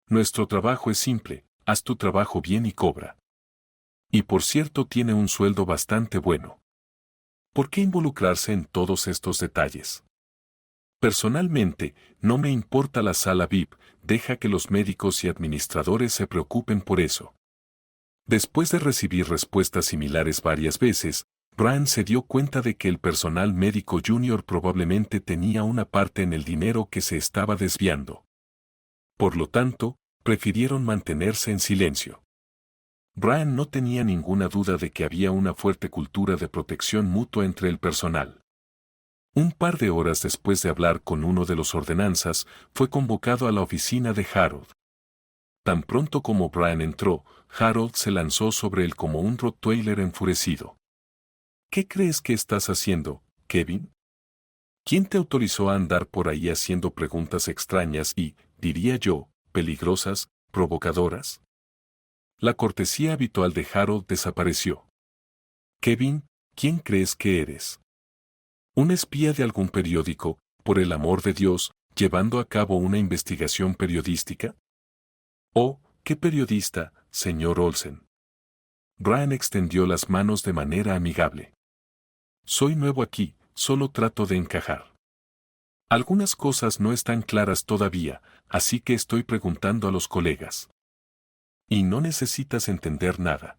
Nuestro trabajo es simple, haz tu trabajo bien y cobra. Y por cierto tiene un sueldo bastante bueno. ¿Por qué involucrarse en todos estos detalles? Personalmente, no me importa la sala VIP, deja que los médicos y administradores se preocupen por eso. Después de recibir respuestas similares varias veces, Brian se dio cuenta de que el personal médico junior probablemente tenía una parte en el dinero que se estaba desviando. Por lo tanto, prefirieron mantenerse en silencio. Brian no tenía ninguna duda de que había una fuerte cultura de protección mutua entre el personal. Un par de horas después de hablar con uno de los ordenanzas, fue convocado a la oficina de Harold. Tan pronto como Brian entró, Harold se lanzó sobre él como un Rottweiler enfurecido. ¿Qué crees que estás haciendo, Kevin? ¿Quién te autorizó a andar por ahí haciendo preguntas extrañas y, diría yo, peligrosas, provocadoras? La cortesía habitual de Harold desapareció. Kevin, ¿quién crees que eres? ¿Un espía de algún periódico, por el amor de Dios, llevando a cabo una investigación periodística? Oh, ¿qué periodista, señor Olsen? Brian extendió las manos de manera amigable. Soy nuevo aquí, solo trato de encajar. Algunas cosas no están claras todavía, así que estoy preguntando a los colegas. Y no necesitas entender nada.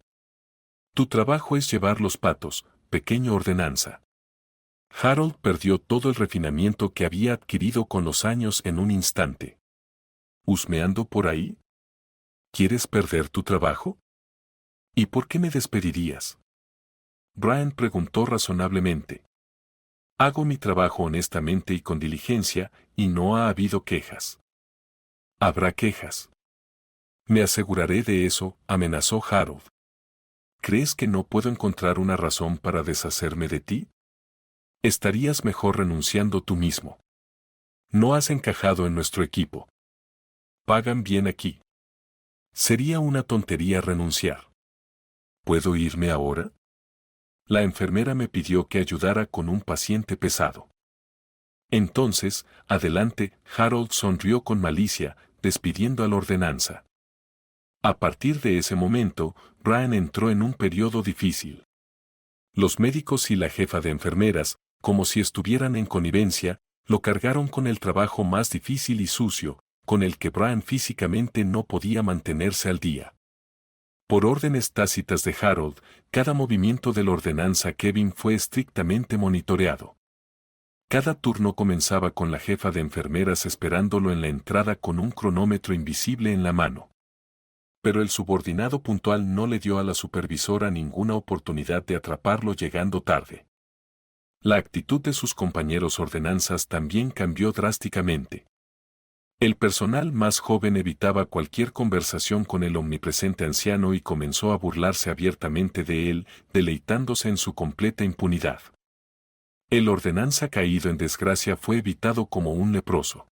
Tu trabajo es llevar los patos, pequeña ordenanza. Harold perdió todo el refinamiento que había adquirido con los años en un instante. ¿Husmeando por ahí? ¿Quieres perder tu trabajo? ¿Y por qué me despedirías? Brian preguntó razonablemente. Hago mi trabajo honestamente y con diligencia, y no ha habido quejas. ¿Habrá quejas? Me aseguraré de eso, amenazó Harold. ¿Crees que no puedo encontrar una razón para deshacerme de ti? Estarías mejor renunciando tú mismo. No has encajado en nuestro equipo. Pagan bien aquí. Sería una tontería renunciar. ¿Puedo irme ahora? La enfermera me pidió que ayudara con un paciente pesado. Entonces, adelante, Harold sonrió con malicia, despidiendo a la ordenanza. A partir de ese momento, Brian entró en un periodo difícil. Los médicos y la jefa de enfermeras, como si estuvieran en connivencia, lo cargaron con el trabajo más difícil y sucio, con el que Brian físicamente no podía mantenerse al día. Por órdenes tácitas de Harold, cada movimiento de la ordenanza Kevin fue estrictamente monitoreado. Cada turno comenzaba con la jefa de enfermeras esperándolo en la entrada con un cronómetro invisible en la mano. Pero el subordinado puntual no le dio a la supervisora ninguna oportunidad de atraparlo llegando tarde. La actitud de sus compañeros ordenanzas también cambió drásticamente. El personal más joven evitaba cualquier conversación con el omnipresente anciano y comenzó a burlarse abiertamente de él, deleitándose en su completa impunidad. El ordenanza caído en desgracia fue evitado como un leproso.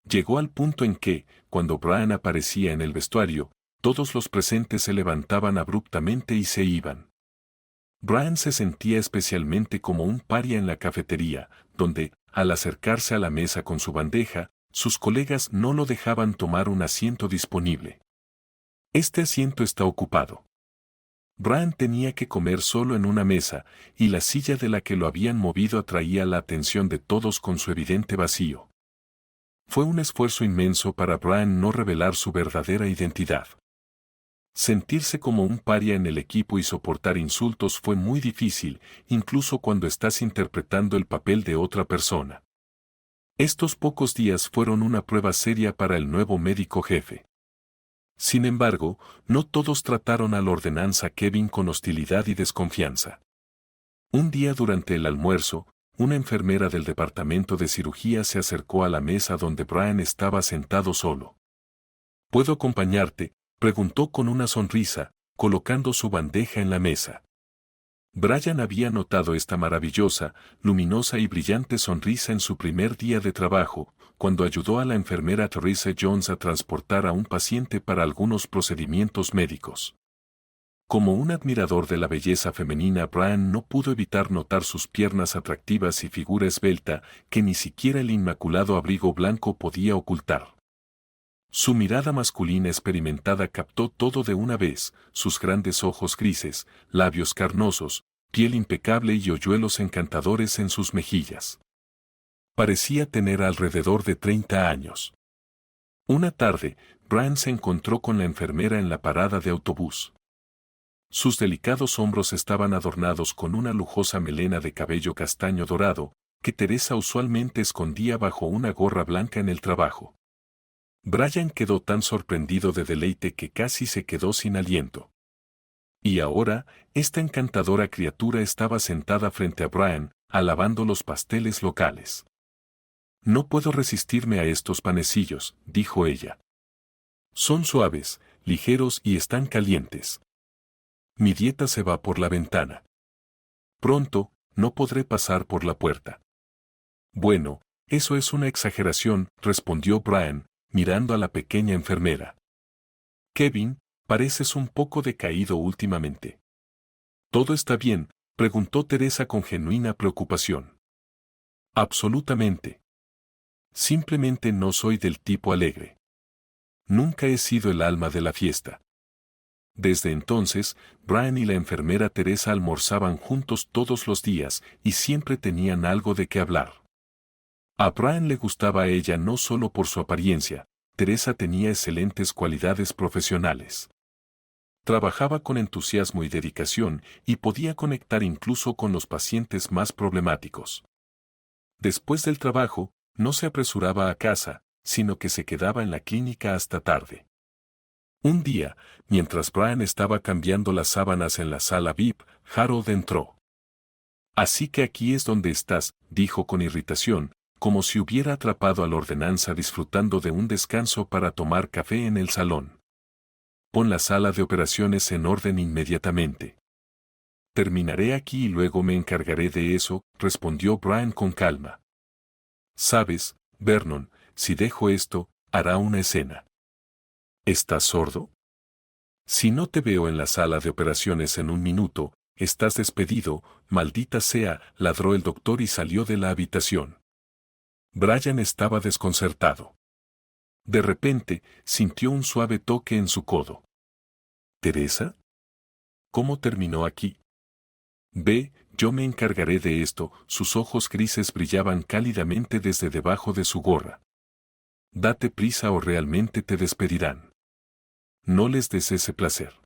Llegó al punto en que, cuando Brian aparecía en el vestuario, todos los presentes se levantaban abruptamente y se iban. Brian se sentía especialmente como un paria en la cafetería, donde, al acercarse a la mesa con su bandeja, sus colegas no lo dejaban tomar un asiento disponible. Este asiento está ocupado. Brian tenía que comer solo en una mesa, y la silla de la que lo habían movido atraía la atención de todos con su evidente vacío. Fue un esfuerzo inmenso para Brian no revelar su verdadera identidad. Sentirse como un paria en el equipo y soportar insultos fue muy difícil, incluso cuando estás interpretando el papel de otra persona. Estos pocos días fueron una prueba seria para el nuevo médico jefe. Sin embargo, no todos trataron a la ordenanza Kevin con hostilidad y desconfianza. Un día durante el almuerzo, una enfermera del departamento de cirugía se acercó a la mesa donde Brian estaba sentado solo. ¿Puedo acompañarte?, preguntó con una sonrisa, colocando su bandeja en la mesa. Brian había notado esta maravillosa, luminosa y brillante sonrisa en su primer día de trabajo, cuando ayudó a la enfermera Teresa Jones a transportar a un paciente para algunos procedimientos médicos. Como un admirador de la belleza femenina, Brian no pudo evitar notar sus piernas atractivas y figura esbelta que ni siquiera el inmaculado abrigo blanco podía ocultar. Su mirada masculina experimentada captó todo de una vez, sus grandes ojos grises, labios carnosos, piel impecable y hoyuelos encantadores en sus mejillas. Parecía tener alrededor de 30 años. Una tarde, Brian se encontró con la enfermera en la parada de autobús. Sus delicados hombros estaban adornados con una lujosa melena de cabello castaño dorado, que Teresa usualmente escondía bajo una gorra blanca en el trabajo. Brian quedó tan sorprendido de deleite que casi se quedó sin aliento. Y ahora, esta encantadora criatura estaba sentada frente a Brian, alabando los pasteles locales. No puedo resistirme a estos panecillos, dijo ella. Son suaves, ligeros y están calientes. Mi dieta se va por la ventana. Pronto, no podré pasar por la puerta. Bueno, eso es una exageración, respondió Brian, mirando a la pequeña enfermera. Kevin, pareces un poco decaído últimamente. ¿Todo está bien?, preguntó Teresa con genuina preocupación. Absolutamente. Simplemente no soy del tipo alegre. Nunca he sido el alma de la fiesta. Desde entonces, Brian y la enfermera Teresa almorzaban juntos todos los días y siempre tenían algo de qué hablar. A Brian le gustaba a ella no solo por su apariencia, Teresa tenía excelentes cualidades profesionales. Trabajaba con entusiasmo y dedicación y podía conectar incluso con los pacientes más problemáticos. Después del trabajo, no se apresuraba a casa, sino que se quedaba en la clínica hasta tarde. Un día, mientras Brian estaba cambiando las sábanas en la sala VIP, Harold entró. «Así que aquí es donde estás», dijo con irritación, como si hubiera atrapado a la ordenanza disfrutando de un descanso para tomar café en el salón. «Pon la sala de operaciones en orden inmediatamente». «Terminaré aquí y luego me encargaré de eso», respondió Brian con calma. «Sabes, Vernon, si dejo esto, hará una escena». «¿Estás sordo? Si no te veo en la sala de operaciones en un minuto, estás despedido, maldita sea», ladró el doctor y salió de la habitación. Brian estaba desconcertado. De repente, sintió un suave toque en su codo. «¿Teresa? ¿Cómo terminó aquí?» «Ve, yo me encargaré de esto», sus ojos grises brillaban cálidamente desde debajo de su gorra. «Date prisa o realmente te despedirán. No les des ese placer».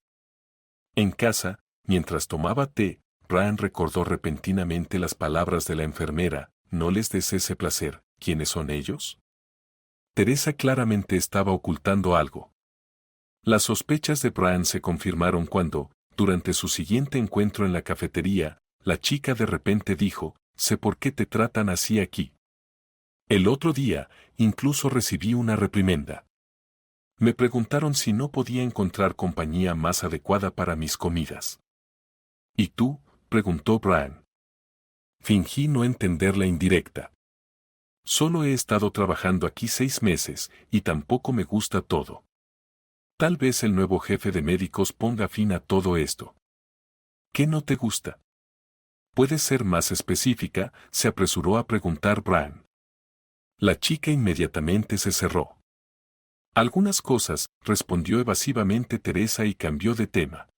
En casa, mientras tomaba té, Brian recordó repentinamente las palabras de la enfermera: «No les des ese placer». ¿Quiénes son ellos? Teresa claramente estaba ocultando algo. Las sospechas de Brian se confirmaron cuando, durante su siguiente encuentro en la cafetería, la chica de repente dijo: «Sé por qué te tratan así aquí. El otro día, incluso recibí una reprimenda. Me preguntaron si no podía encontrar compañía más adecuada para mis comidas». «¿Y tú?», preguntó Brian. Fingí no entender la indirecta. «Solo he estado trabajando aquí 6 meses, y tampoco me gusta todo. Tal vez el nuevo jefe de médicos ponga fin a todo esto». «¿Qué no te gusta?». «¿Puedes ser más específica?», se apresuró a preguntar Brian. La chica inmediatamente se cerró. «Algunas cosas», respondió evasivamente Teresa y cambió de tema.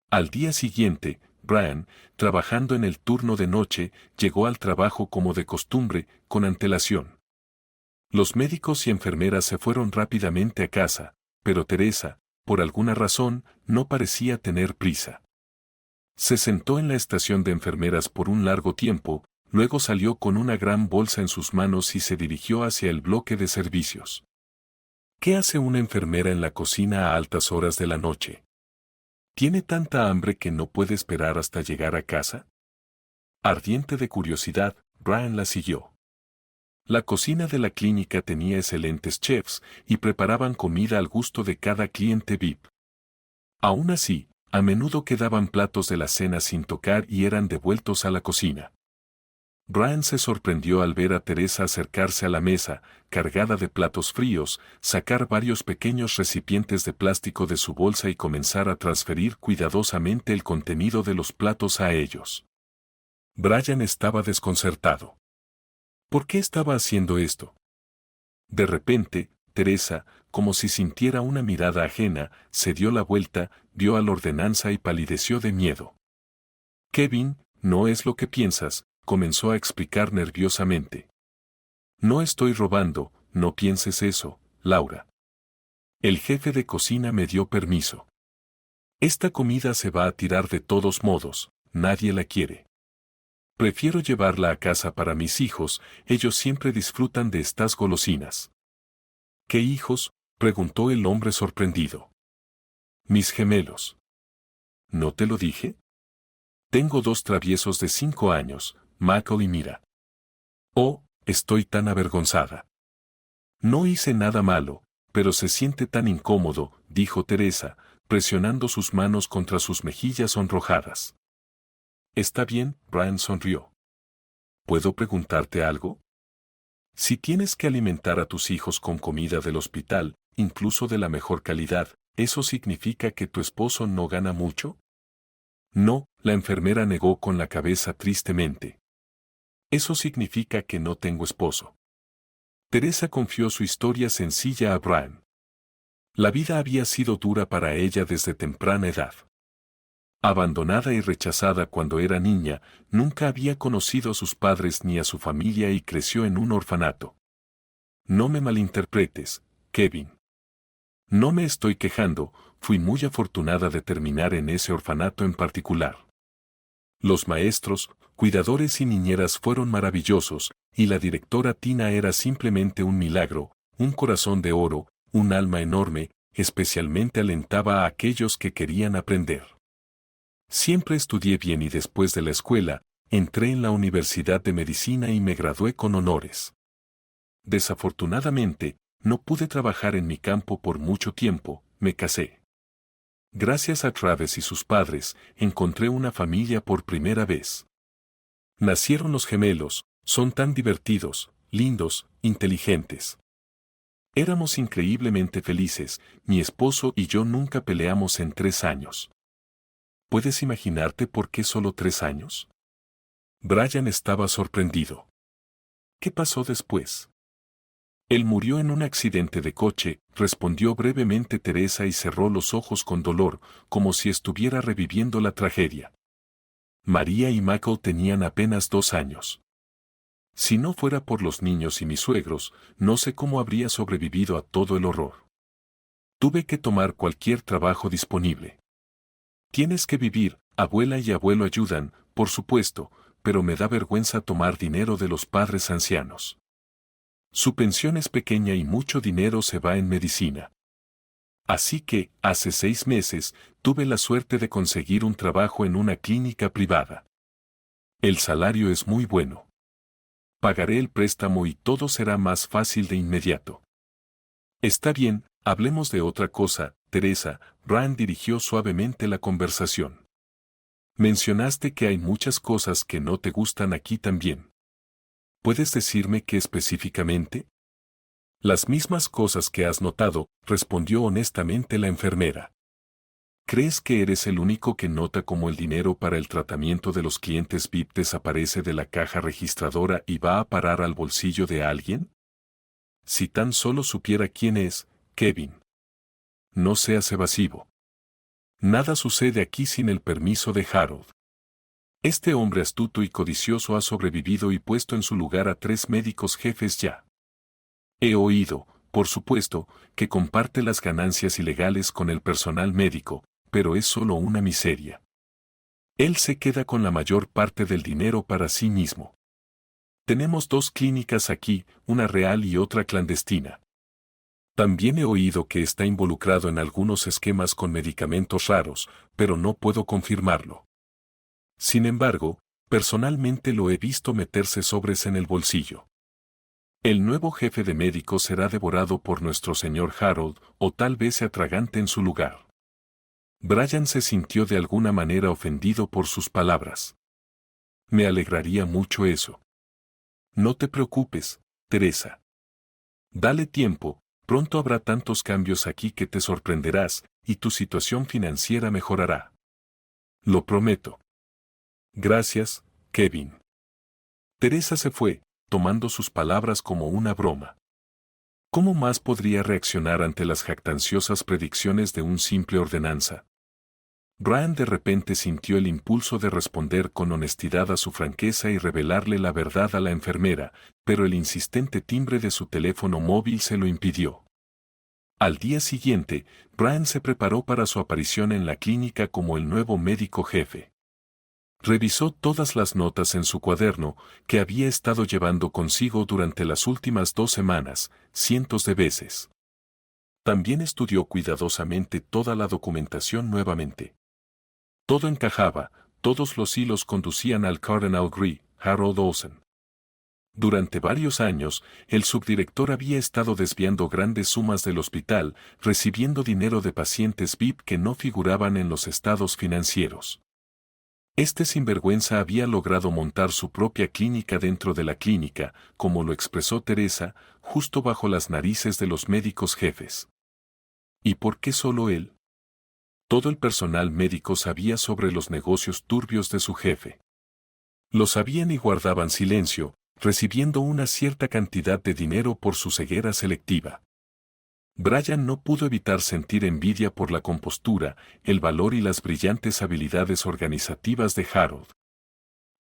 Al día siguiente, Brian, trabajando en el turno de noche, llegó al trabajo como de costumbre, con antelación. Los médicos y enfermeras se fueron rápidamente a casa, pero Teresa, por alguna razón, no parecía tener prisa. Se sentó en la estación de enfermeras por un largo tiempo, luego salió con una gran bolsa en sus manos y se dirigió hacia el bloque de servicios. ¿Qué hace una enfermera en la cocina a altas horas de la noche? ¿Tiene tanta hambre que no puede esperar hasta llegar a casa? Ardiente de curiosidad, Brian la siguió. La cocina de la clínica tenía excelentes chefs y preparaban comida al gusto de cada cliente VIP. Aún así, a menudo quedaban platos de la cena sin tocar y eran devueltos a la cocina. Brian se sorprendió al ver a Teresa acercarse a la mesa, cargada de platos fríos, sacar varios pequeños recipientes de plástico de su bolsa y comenzar a transferir cuidadosamente el contenido de los platos a ellos. Brian estaba desconcertado. ¿Por qué estaba haciendo esto? De repente, Teresa, como si sintiera una mirada ajena, se dio la vuelta, vio a la ordenanza y palideció de miedo. «Kevin, no es lo que piensas», comenzó a explicar nerviosamente. «No estoy robando, no pienses eso, Laura. El jefe de cocina me dio permiso. Esta comida se va a tirar de todos modos, nadie la quiere. Prefiero llevarla a casa para mis hijos, ellos siempre disfrutan de estas golosinas». «¿Qué hijos?», preguntó el hombre sorprendido. «Mis gemelos». «¿No te lo dije? Tengo 2 traviesos de 5 años, Michael y Mira». «Oh, estoy tan avergonzada». «No hice nada malo, pero se siente tan incómodo», dijo Teresa, presionando sus manos contra sus mejillas sonrojadas. «Está bien», Brian sonrió. «¿Puedo preguntarte algo? Si tienes que alimentar a tus hijos con comida del hospital, incluso de la mejor calidad, ¿eso significa que tu esposo no gana mucho?». «No», la enfermera negó con la cabeza tristemente. «Eso significa que no tengo esposo». Teresa confió su historia sencilla a Brian. La vida había sido dura para ella desde temprana edad. Abandonada y rechazada cuando era niña, nunca había conocido a sus padres ni a su familia y creció en un orfanato. No me malinterpretes, Kevin. No me estoy quejando, fui muy afortunada de terminar en ese orfanato en particular. Los maestros, cuidadores y niñeras fueron maravillosos, y la directora Tina era simplemente un milagro, un corazón de oro, un alma enorme, especialmente alentaba a aquellos que querían aprender. Siempre estudié bien y después de la escuela, entré en la Universidad de Medicina y me gradué con honores. Desafortunadamente, no pude trabajar en mi campo por mucho tiempo, me casé. Gracias a Travis y sus padres, encontré una familia por primera vez. Nacieron los gemelos, son tan divertidos, lindos, inteligentes. Éramos increíblemente felices, mi esposo y yo nunca peleamos en 3 años. ¿Puedes imaginarte por qué solo 3 años? Brian estaba sorprendido. ¿Qué pasó después? Él murió en un accidente de coche, respondió brevemente Teresa y cerró los ojos con dolor, como si estuviera reviviendo la tragedia. María y Michael tenían apenas 2 años. Si no fuera por los niños y mis suegros, no sé cómo habría sobrevivido a todo el horror. Tuve que tomar cualquier trabajo disponible. Tienes que vivir, abuela y abuelo ayudan, por supuesto, pero me da vergüenza tomar dinero de los padres ancianos. Su pensión es pequeña y mucho dinero se va en medicina. Así que, hace 6 meses, tuve la suerte de conseguir un trabajo en una clínica privada. El salario es muy bueno. Pagaré el préstamo y todo será más fácil de inmediato. Está bien, hablemos de otra cosa, Teresa. Brian dirigió suavemente la conversación. Mencionaste que hay muchas cosas que no te gustan aquí también. ¿Puedes decirme qué específicamente? Las mismas cosas que has notado, respondió honestamente la enfermera. ¿Crees que eres el único que nota cómo el dinero para el tratamiento de los clientes VIP desaparece de la caja registradora y va a parar al bolsillo de alguien? Si tan solo supiera quién es, Kevin. No seas evasivo. Nada sucede aquí sin el permiso de Harold. Este hombre astuto y codicioso ha sobrevivido y puesto en su lugar a 3 médicos jefes ya. He oído, por supuesto, que comparte las ganancias ilegales con el personal médico, pero es solo una miseria. Él se queda con la mayor parte del dinero para sí mismo. Tenemos 2 clínicas aquí, una real y otra clandestina. También he oído que está involucrado en algunos esquemas con medicamentos raros, pero no puedo confirmarlo. Sin embargo, personalmente lo he visto meterse sobres en el bolsillo. El nuevo jefe de médicos será devorado por nuestro señor Harold, o tal vez se atragante en su lugar. Brian se sintió de alguna manera ofendido por sus palabras. Me alegraría mucho eso. No te preocupes, Teresa. Dale tiempo, pronto habrá tantos cambios aquí que te sorprenderás, y tu situación financiera mejorará. Lo prometo. Gracias, Kevin. Teresa se fue, tomando sus palabras como una broma. ¿Cómo más podría reaccionar ante las jactanciosas predicciones de un simple ordenanza? Brian de repente sintió el impulso de responder con honestidad a su franqueza y revelarle la verdad a la enfermera, pero el insistente timbre de su teléfono móvil se lo impidió. Al día siguiente, Brian se preparó para su aparición en la clínica como el nuevo médico jefe. Revisó todas las notas en su cuaderno, que había estado llevando consigo durante las últimas 2 semanas, cientos de veces. También estudió cuidadosamente toda la documentación nuevamente. Todo encajaba, todos los hilos conducían al Cardinal Grey, Harold Olsen. Durante varios años, el subdirector había estado desviando grandes sumas del hospital, recibiendo dinero de pacientes VIP que no figuraban en los estados financieros. Este sinvergüenza había logrado montar su propia clínica dentro de la clínica, como lo expresó Teresa, justo bajo las narices de los médicos jefes. ¿Y por qué solo él? Todo el personal médico sabía sobre los negocios turbios de su jefe. Lo sabían y guardaban silencio, recibiendo una cierta cantidad de dinero por su ceguera selectiva. Brian no pudo evitar sentir envidia por la compostura, el valor y las brillantes habilidades organizativas de Harold.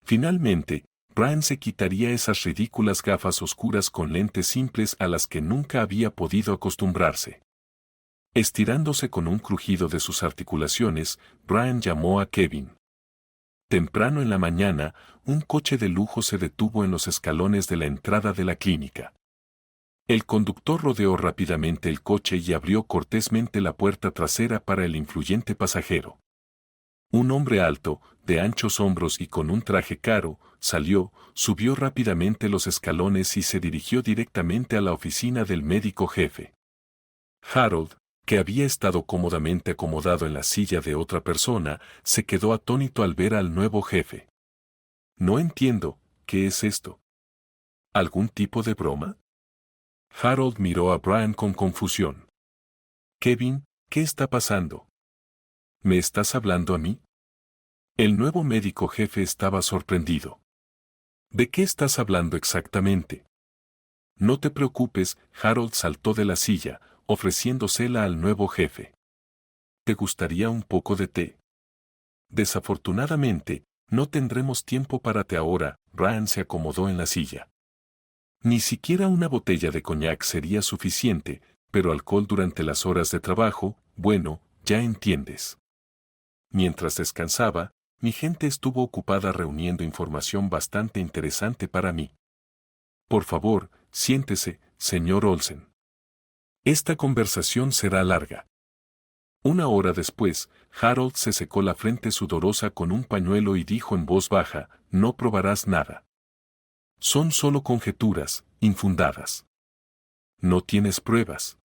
Finalmente, Brian se quitaría esas ridículas gafas oscuras con lentes simples a las que nunca había podido acostumbrarse. Estirándose con un crujido de sus articulaciones, Brian llamó a Kevin. Temprano en la mañana, un coche de lujo se detuvo en los escalones de la entrada de la clínica. El conductor rodeó rápidamente el coche y abrió cortésmente la puerta trasera para el influyente pasajero. Un hombre alto, de anchos hombros y con un traje caro, salió, subió rápidamente los escalones y se dirigió directamente a la oficina del médico jefe. Harold, que había estado cómodamente acomodado en la silla de otra persona, se quedó atónito al ver al nuevo jefe. No entiendo, ¿qué es esto? ¿Algún tipo de broma? Harold miró a Brian con confusión. Kevin, ¿qué está pasando? ¿Me estás hablando a mí? El nuevo médico jefe estaba sorprendido. ¿De qué estás hablando exactamente? No te preocupes, Harold saltó de la silla, ofreciéndosela al nuevo jefe. ¿Te gustaría un poco de té? Desafortunadamente, no tendremos tiempo para té ahora. Brian se acomodó en la silla. Ni siquiera una botella de coñac sería suficiente, pero alcohol durante las horas de trabajo, bueno, ya entiendes. Mientras descansaba, mi gente estuvo ocupada reuniendo información bastante interesante para mí. Por favor, siéntese, señor Olsen. Esta conversación será larga. Una hora después, Harold se secó la frente sudorosa con un pañuelo y dijo en voz baja, no probarás nada. Son solo conjeturas, infundadas. No tienes pruebas.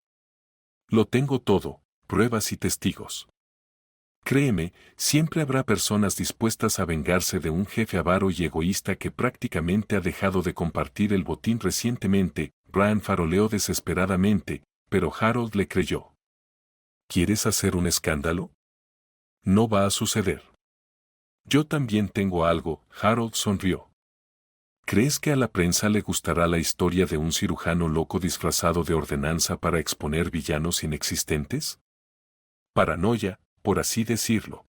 Lo tengo todo, pruebas y testigos. Créeme, siempre habrá personas dispuestas a vengarse de un jefe avaro y egoísta que prácticamente ha dejado de compartir el botín recientemente. Brian faroleó desesperadamente, pero Harold le creyó. ¿Quieres hacer un escándalo? No va a suceder. Yo también tengo algo, Harold sonrió. ¿Crees que a la prensa le gustará la historia de un cirujano loco disfrazado de ordenanza para exponer villanos inexistentes? Paranoia, por así decirlo.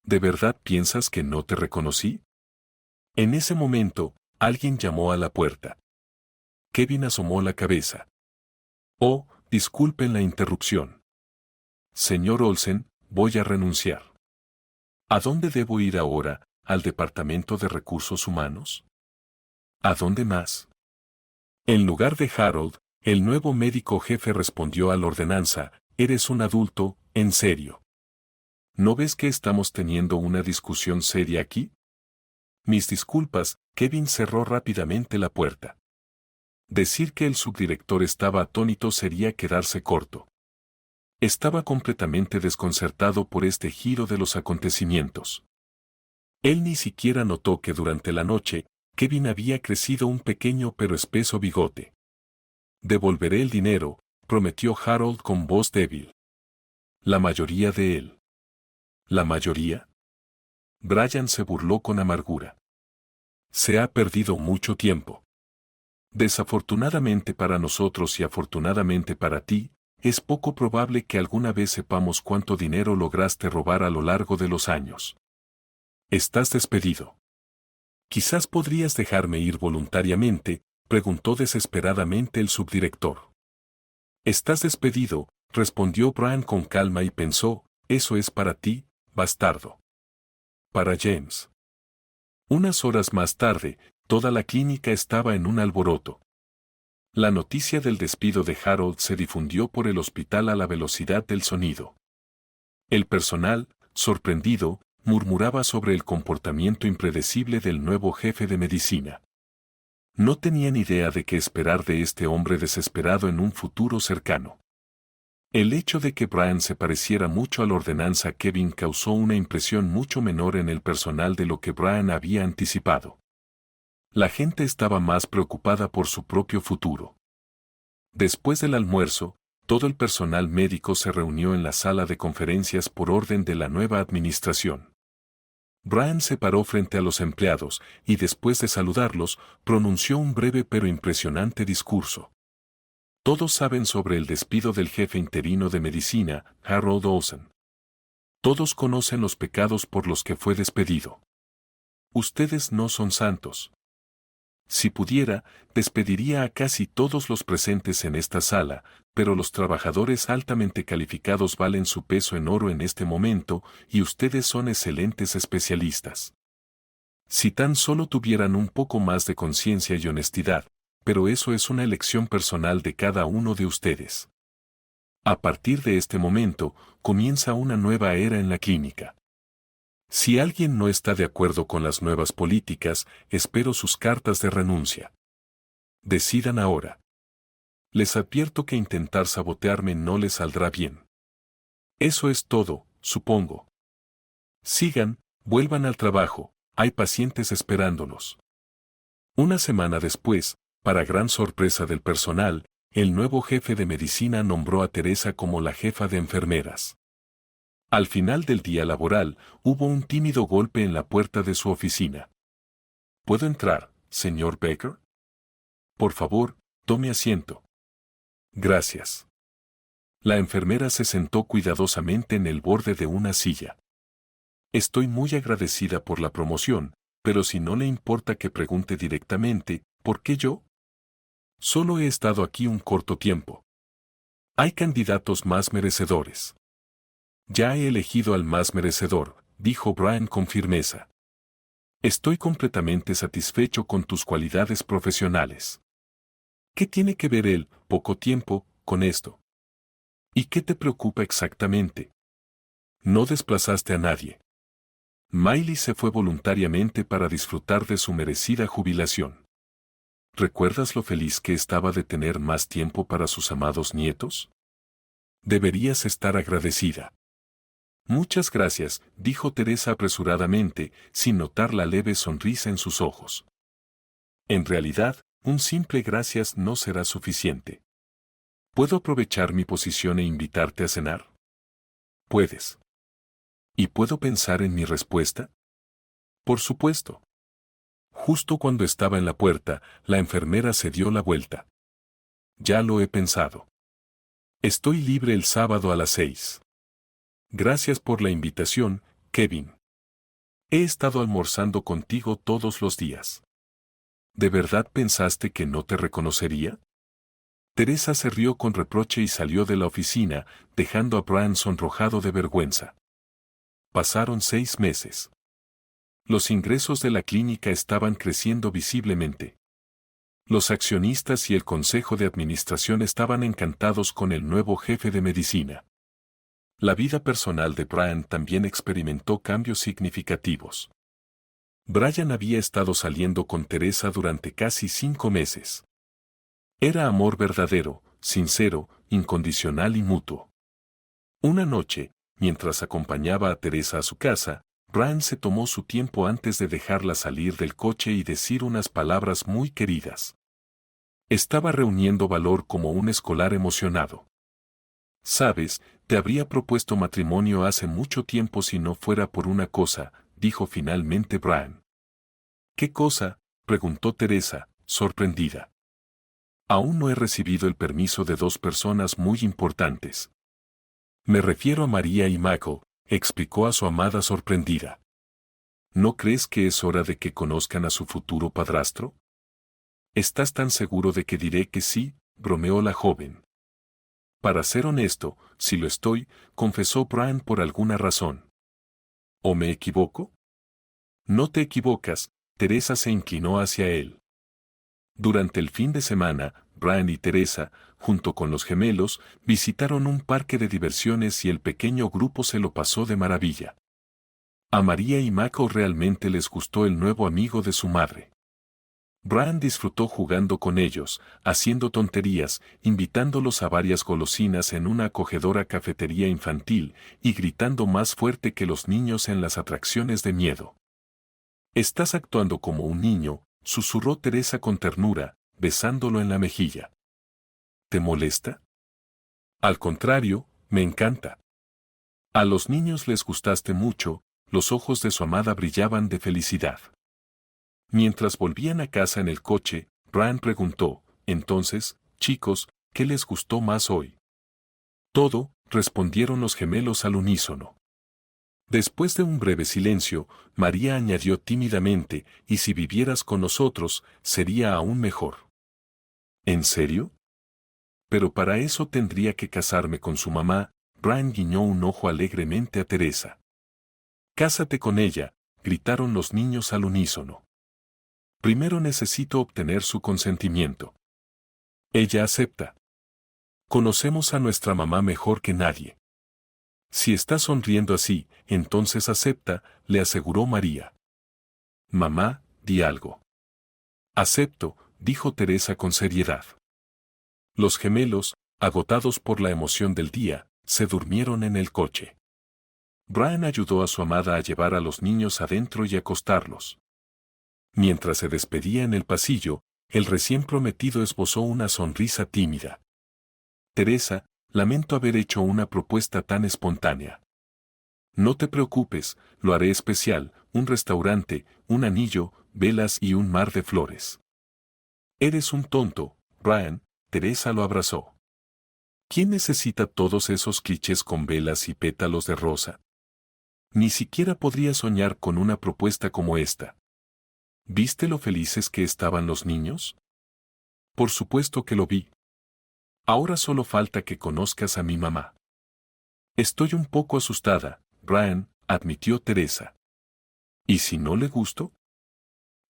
¿De verdad piensas que no te reconocí? En ese momento, alguien llamó a la puerta. Kevin asomó la cabeza. Oh, disculpen la interrupción. Señor Olsen, voy a renunciar. ¿A dónde debo ir ahora? ¿Al Departamento de Recursos Humanos? ¿A dónde más? En lugar de Harold, el nuevo médico jefe respondió a la ordenanza, eres un adulto, en serio. ¿No ves que estamos teniendo una discusión seria aquí? Mis disculpas, Kevin cerró rápidamente la puerta. Decir que el subdirector estaba atónito sería quedarse corto. Estaba completamente desconcertado por este giro de los acontecimientos. Él ni siquiera notó que durante la noche, Kevin había crecido un pequeño pero espeso bigote. Devolveré el dinero, prometió Harold con voz débil. La mayoría de él. ¿La mayoría? Brian se burló con amargura. Se ha perdido mucho tiempo. Desafortunadamente para nosotros y afortunadamente para ti, es poco probable que alguna vez sepamos cuánto dinero lograste robar a lo largo de los años. Estás despedido. Quizás podrías dejarme ir voluntariamente, preguntó desesperadamente el subdirector. Estás despedido, respondió Brian con calma y pensó, eso es para ti, bastardo. Para James. Unas horas más tarde, toda la clínica estaba en un alboroto. La noticia del despido de Harold se difundió por el hospital a la velocidad del sonido. El personal, sorprendido, murmuraba sobre el comportamiento impredecible del nuevo jefe de medicina. No tenían idea de qué esperar de este hombre desesperado en un futuro cercano. El hecho de que Brian se pareciera mucho a la ordenanza Kevin causó una impresión mucho menor en el personal de lo que Brian había anticipado. La gente estaba más preocupada por su propio futuro. Después del almuerzo, todo el personal médico se reunió en la sala de conferencias por orden de la nueva administración. Brian se paró frente a los empleados y después de saludarlos, pronunció un breve pero impresionante discurso. Todos saben sobre el despido del jefe interino de medicina, Harold Olsen. Todos conocen los pecados por los que fue despedido. Ustedes no son santos. Si pudiera, despediría a casi todos los presentes en esta sala, pero los trabajadores altamente calificados valen su peso en oro en este momento y ustedes son excelentes especialistas. Si tan solo tuvieran un poco más de conciencia y honestidad, pero eso es una elección personal de cada uno de ustedes. A partir de este momento, comienza una nueva era en la clínica. Si alguien no está de acuerdo con las nuevas políticas, espero sus cartas de renuncia. Decidan ahora. Les advierto que intentar sabotearme no les saldrá bien. Eso es todo, supongo. Sigan, vuelvan al trabajo, hay pacientes esperándolos. Una semana después, para gran sorpresa del personal, el nuevo jefe de medicina nombró a Teresa como la jefa de enfermeras. Al final del día laboral, hubo un tímido golpe en la puerta de su oficina. ¿Puedo entrar, señor Baker? Por favor, tome asiento. Gracias. La enfermera se sentó cuidadosamente en el borde de una silla. Estoy muy agradecida por la promoción, pero si no le importa que pregunte directamente, ¿por qué yo? Solo he estado aquí un corto tiempo. Hay candidatos más merecedores. Ya he elegido al más merecedor, dijo Brian con firmeza. Estoy completamente satisfecho con tus cualidades profesionales. ¿Qué tiene que ver el poco tiempo con esto? ¿Y qué te preocupa exactamente? No desplazaste a nadie. Miley se fue voluntariamente para disfrutar de su merecida jubilación. ¿Recuerdas lo feliz que estaba de tener más tiempo para sus amados nietos? Deberías estar agradecida. Muchas gracias, dijo Teresa apresuradamente, sin notar la leve sonrisa en sus ojos. En realidad, un simple gracias no será suficiente. ¿Puedo aprovechar mi posición e invitarte a cenar? Puedes. ¿Y puedo pensar en mi respuesta? Por supuesto. Justo cuando estaba en la puerta, la enfermera se dio la vuelta. Ya lo he pensado. Estoy libre el sábado a las 6. Gracias por la invitación, Kevin. He estado almorzando contigo todos los días. ¿De verdad pensaste que no te reconocería? Teresa se rió con reproche y salió de la oficina, dejando a Brian sonrojado de vergüenza. Pasaron 6 meses. Los ingresos de la clínica estaban creciendo visiblemente. Los accionistas y el consejo de administración estaban encantados con el nuevo jefe de medicina. La vida personal de Brian también experimentó cambios significativos. Brian había estado saliendo con Teresa durante casi 5 meses. Era amor verdadero, sincero, incondicional y mutuo. Una noche, mientras acompañaba a Teresa a su casa, Brian se tomó su tiempo antes de dejarla salir del coche y decir unas palabras muy queridas. Estaba reuniendo valor como un escolar emocionado. Sabes, te habría propuesto matrimonio hace mucho tiempo si no fuera por una cosa, dijo finalmente Brian. ¿Qué cosa?, preguntó Teresa, sorprendida. Aún no he recibido el permiso de 2 personas muy importantes. Me refiero a María y Michael, explicó a su amada sorprendida. ¿No crees que es hora de que conozcan a su futuro padrastro? ¿Estás tan seguro de que diré que sí?, bromeó la joven. Para ser honesto, si lo estoy, confesó Brian por alguna razón. ¿O me equivoco? No te equivocas, Teresa se inclinó hacia él. Durante el fin de semana, Brian y Teresa, junto con los gemelos, visitaron un parque de diversiones y el pequeño grupo se lo pasó de maravilla. A María y Michael realmente les gustó el nuevo amigo de su madre. Brian disfrutó jugando con ellos, haciendo tonterías, invitándolos a varias golosinas en una acogedora cafetería infantil y gritando más fuerte que los niños en las atracciones de miedo. «Estás actuando como un niño», susurró Teresa con ternura, besándolo en la mejilla. ¿Te molesta? Al contrario, me encanta. A los niños les gustaste mucho, los ojos de su amada brillaban de felicidad. Mientras volvían a casa en el coche, Brian preguntó, entonces, chicos, ¿qué les gustó más hoy? Todo, respondieron los gemelos al unísono. Después de un breve silencio, María añadió tímidamente, y si vivieras con nosotros, sería aún mejor. ¿En serio? Pero para eso tendría que casarme con su mamá. Brian guiñó un ojo alegremente a Teresa. Cásate con ella, gritaron los niños al unísono. Primero necesito obtener su consentimiento. Ella acepta. Conocemos a nuestra mamá mejor que nadie. Si está sonriendo así, entonces acepta, le aseguró María. Mamá, di algo. Acepto, dijo Teresa con seriedad. Los gemelos, agotados por la emoción del día, se durmieron en el coche. Brian ayudó a su amada a llevar a los niños adentro y acostarlos. Mientras se despedía en el pasillo, el recién prometido esbozó una sonrisa tímida. Teresa, lamento haber hecho una propuesta tan espontánea. No te preocupes, lo haré especial, un restaurante, un anillo, velas y un mar de flores. Eres un tonto, Brian, Teresa lo abrazó. ¿Quién necesita todos esos clichés con velas y pétalos de rosa? Ni siquiera podría soñar con una propuesta como esta. ¿Viste lo felices que estaban los niños? Por supuesto que lo vi. Ahora solo falta que conozcas a mi mamá. Estoy un poco asustada, Brian, admitió Teresa. ¿Y si no le gusto?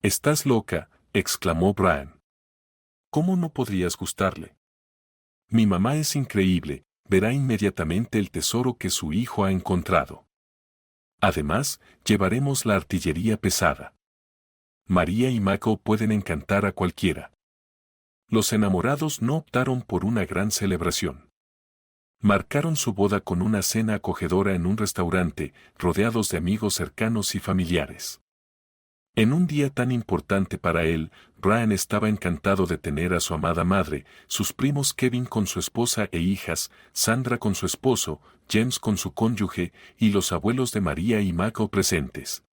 Estás loca, exclamó Brian. ¿Cómo no podrías gustarle? Mi mamá es increíble, verá inmediatamente el tesoro que su hijo ha encontrado. Además, llevaremos la artillería pesada. María y Mako pueden encantar a cualquiera. Los enamorados no optaron por una gran celebración. Marcaron su boda con una cena acogedora en un restaurante, rodeados de amigos cercanos y familiares. En un día tan importante para él, Brian estaba encantado de tener a su amada madre, sus primos Kevin con su esposa e hijas, Sandra con su esposo, James con su cónyuge, y los abuelos de María y Mako presentes.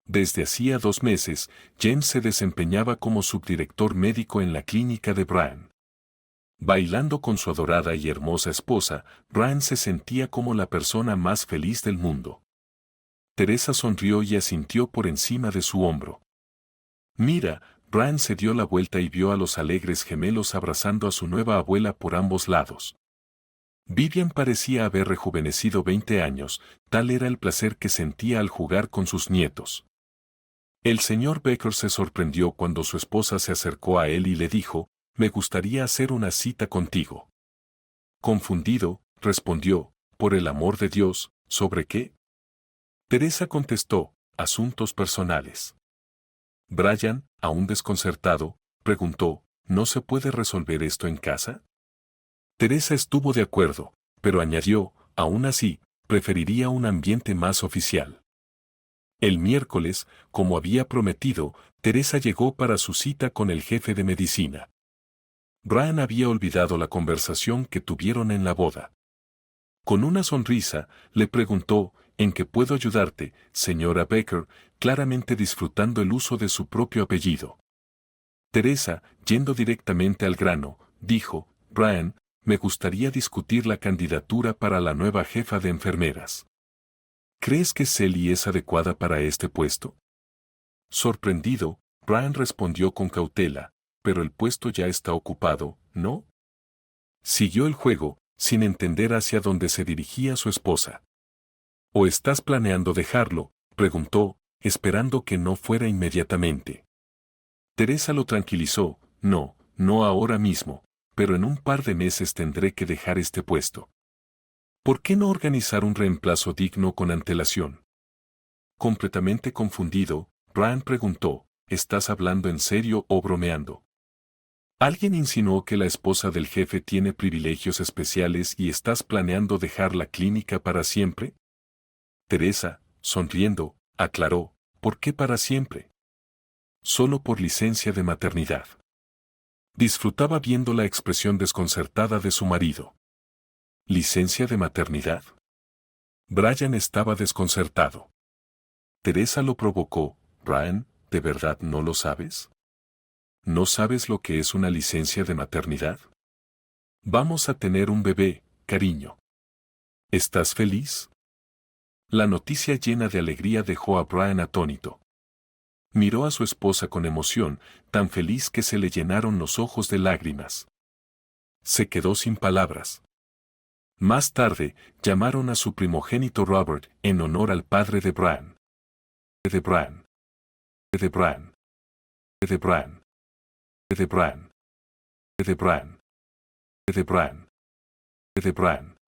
Desde hacía 2 meses, James se desempeñaba como subdirector médico en la clínica de Brian. Bailando con su adorada y hermosa esposa, Brian se sentía como la persona más feliz del mundo. Teresa sonrió y asintió por encima de su hombro. Mira, Brian se dio la vuelta y vio a los alegres gemelos abrazando a su nueva abuela por ambos lados. Vivian parecía haber rejuvenecido 20 años, tal era el placer que sentía al jugar con sus nietos. El señor Becker se sorprendió cuando su esposa se acercó a él y le dijo, «Me gustaría hacer una cita contigo». Confundido, respondió, «Por el amor de Dios, ¿sobre qué?». Teresa contestó, «Asuntos personales». Brian, aún desconcertado, preguntó, «¿No se puede resolver esto en casa?». Teresa estuvo de acuerdo, pero añadió, «Aún así, preferiría un ambiente más oficial». El miércoles, como había prometido, Teresa llegó para su cita con el jefe de medicina. Brian había olvidado la conversación que tuvieron en la boda. Con una sonrisa, le preguntó, «¿En qué puedo ayudarte, señora Becker?», claramente disfrutando el uso de su propio apellido. Teresa, yendo directamente al grano, dijo, «Brian, me gustaría discutir la candidatura para la nueva jefa de enfermeras. ¿Crees que Sally es adecuada para este puesto?». Sorprendido, Brian respondió con cautela, «Pero el puesto ya está ocupado, ¿no?». Siguió el juego, sin entender hacia dónde se dirigía su esposa. «¿O estás planeando dejarlo?», preguntó, esperando que no fuera inmediatamente. Teresa lo tranquilizó, «No, no ahora mismo, pero en un par de meses tendré que dejar este puesto». ¿Por qué no organizar un reemplazo digno con antelación? Completamente confundido, Brian preguntó, ¿estás hablando en serio o bromeando? ¿Alguien insinuó que la esposa del jefe tiene privilegios especiales y estás planeando dejar la clínica para siempre? Teresa, sonriendo, aclaró, ¿por qué para siempre? Solo por licencia de maternidad. Disfrutaba viendo la expresión desconcertada de su marido. ¿Licencia de maternidad? Brian estaba desconcertado. Teresa lo provocó, «Brian, ¿de verdad no lo sabes? ¿No sabes lo que es una licencia de maternidad?». Vamos a tener un bebé, cariño. ¿Estás feliz? La noticia llena de alegría dejó a Brian atónito. Miró a su esposa con emoción, tan feliz que se le llenaron los ojos de lágrimas. Se quedó sin palabras. Más tarde, llamaron a su primogénito Robert en honor al padre de Brian. De Brian. De Brian. De Brian. De Brian. De Brian. De Brian. De Brian.